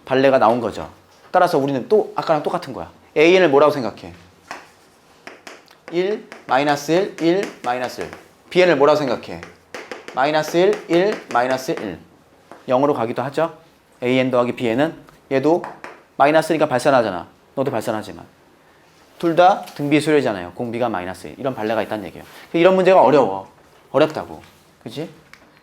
발레가 나온 거죠. 따라서 우리는 또 아까랑 똑같은 거야. AN을 뭐라고 생각해? 1, 마이너스 1, 1, 마이너스 1. BN을 뭐라고 생각해? 마이너스 1, 1, 마이너스 1. 0으로 가기도 하죠. AN 더하기 BN은 얘도 마이너스니까 발산하잖아. 너도 발산하지만. 둘 다 등비수열이잖아요. 공비가 마이너스 1. 이런 발레가 있다는 얘기예요. 이런 문제가 어려워. 어렵다고. 그치?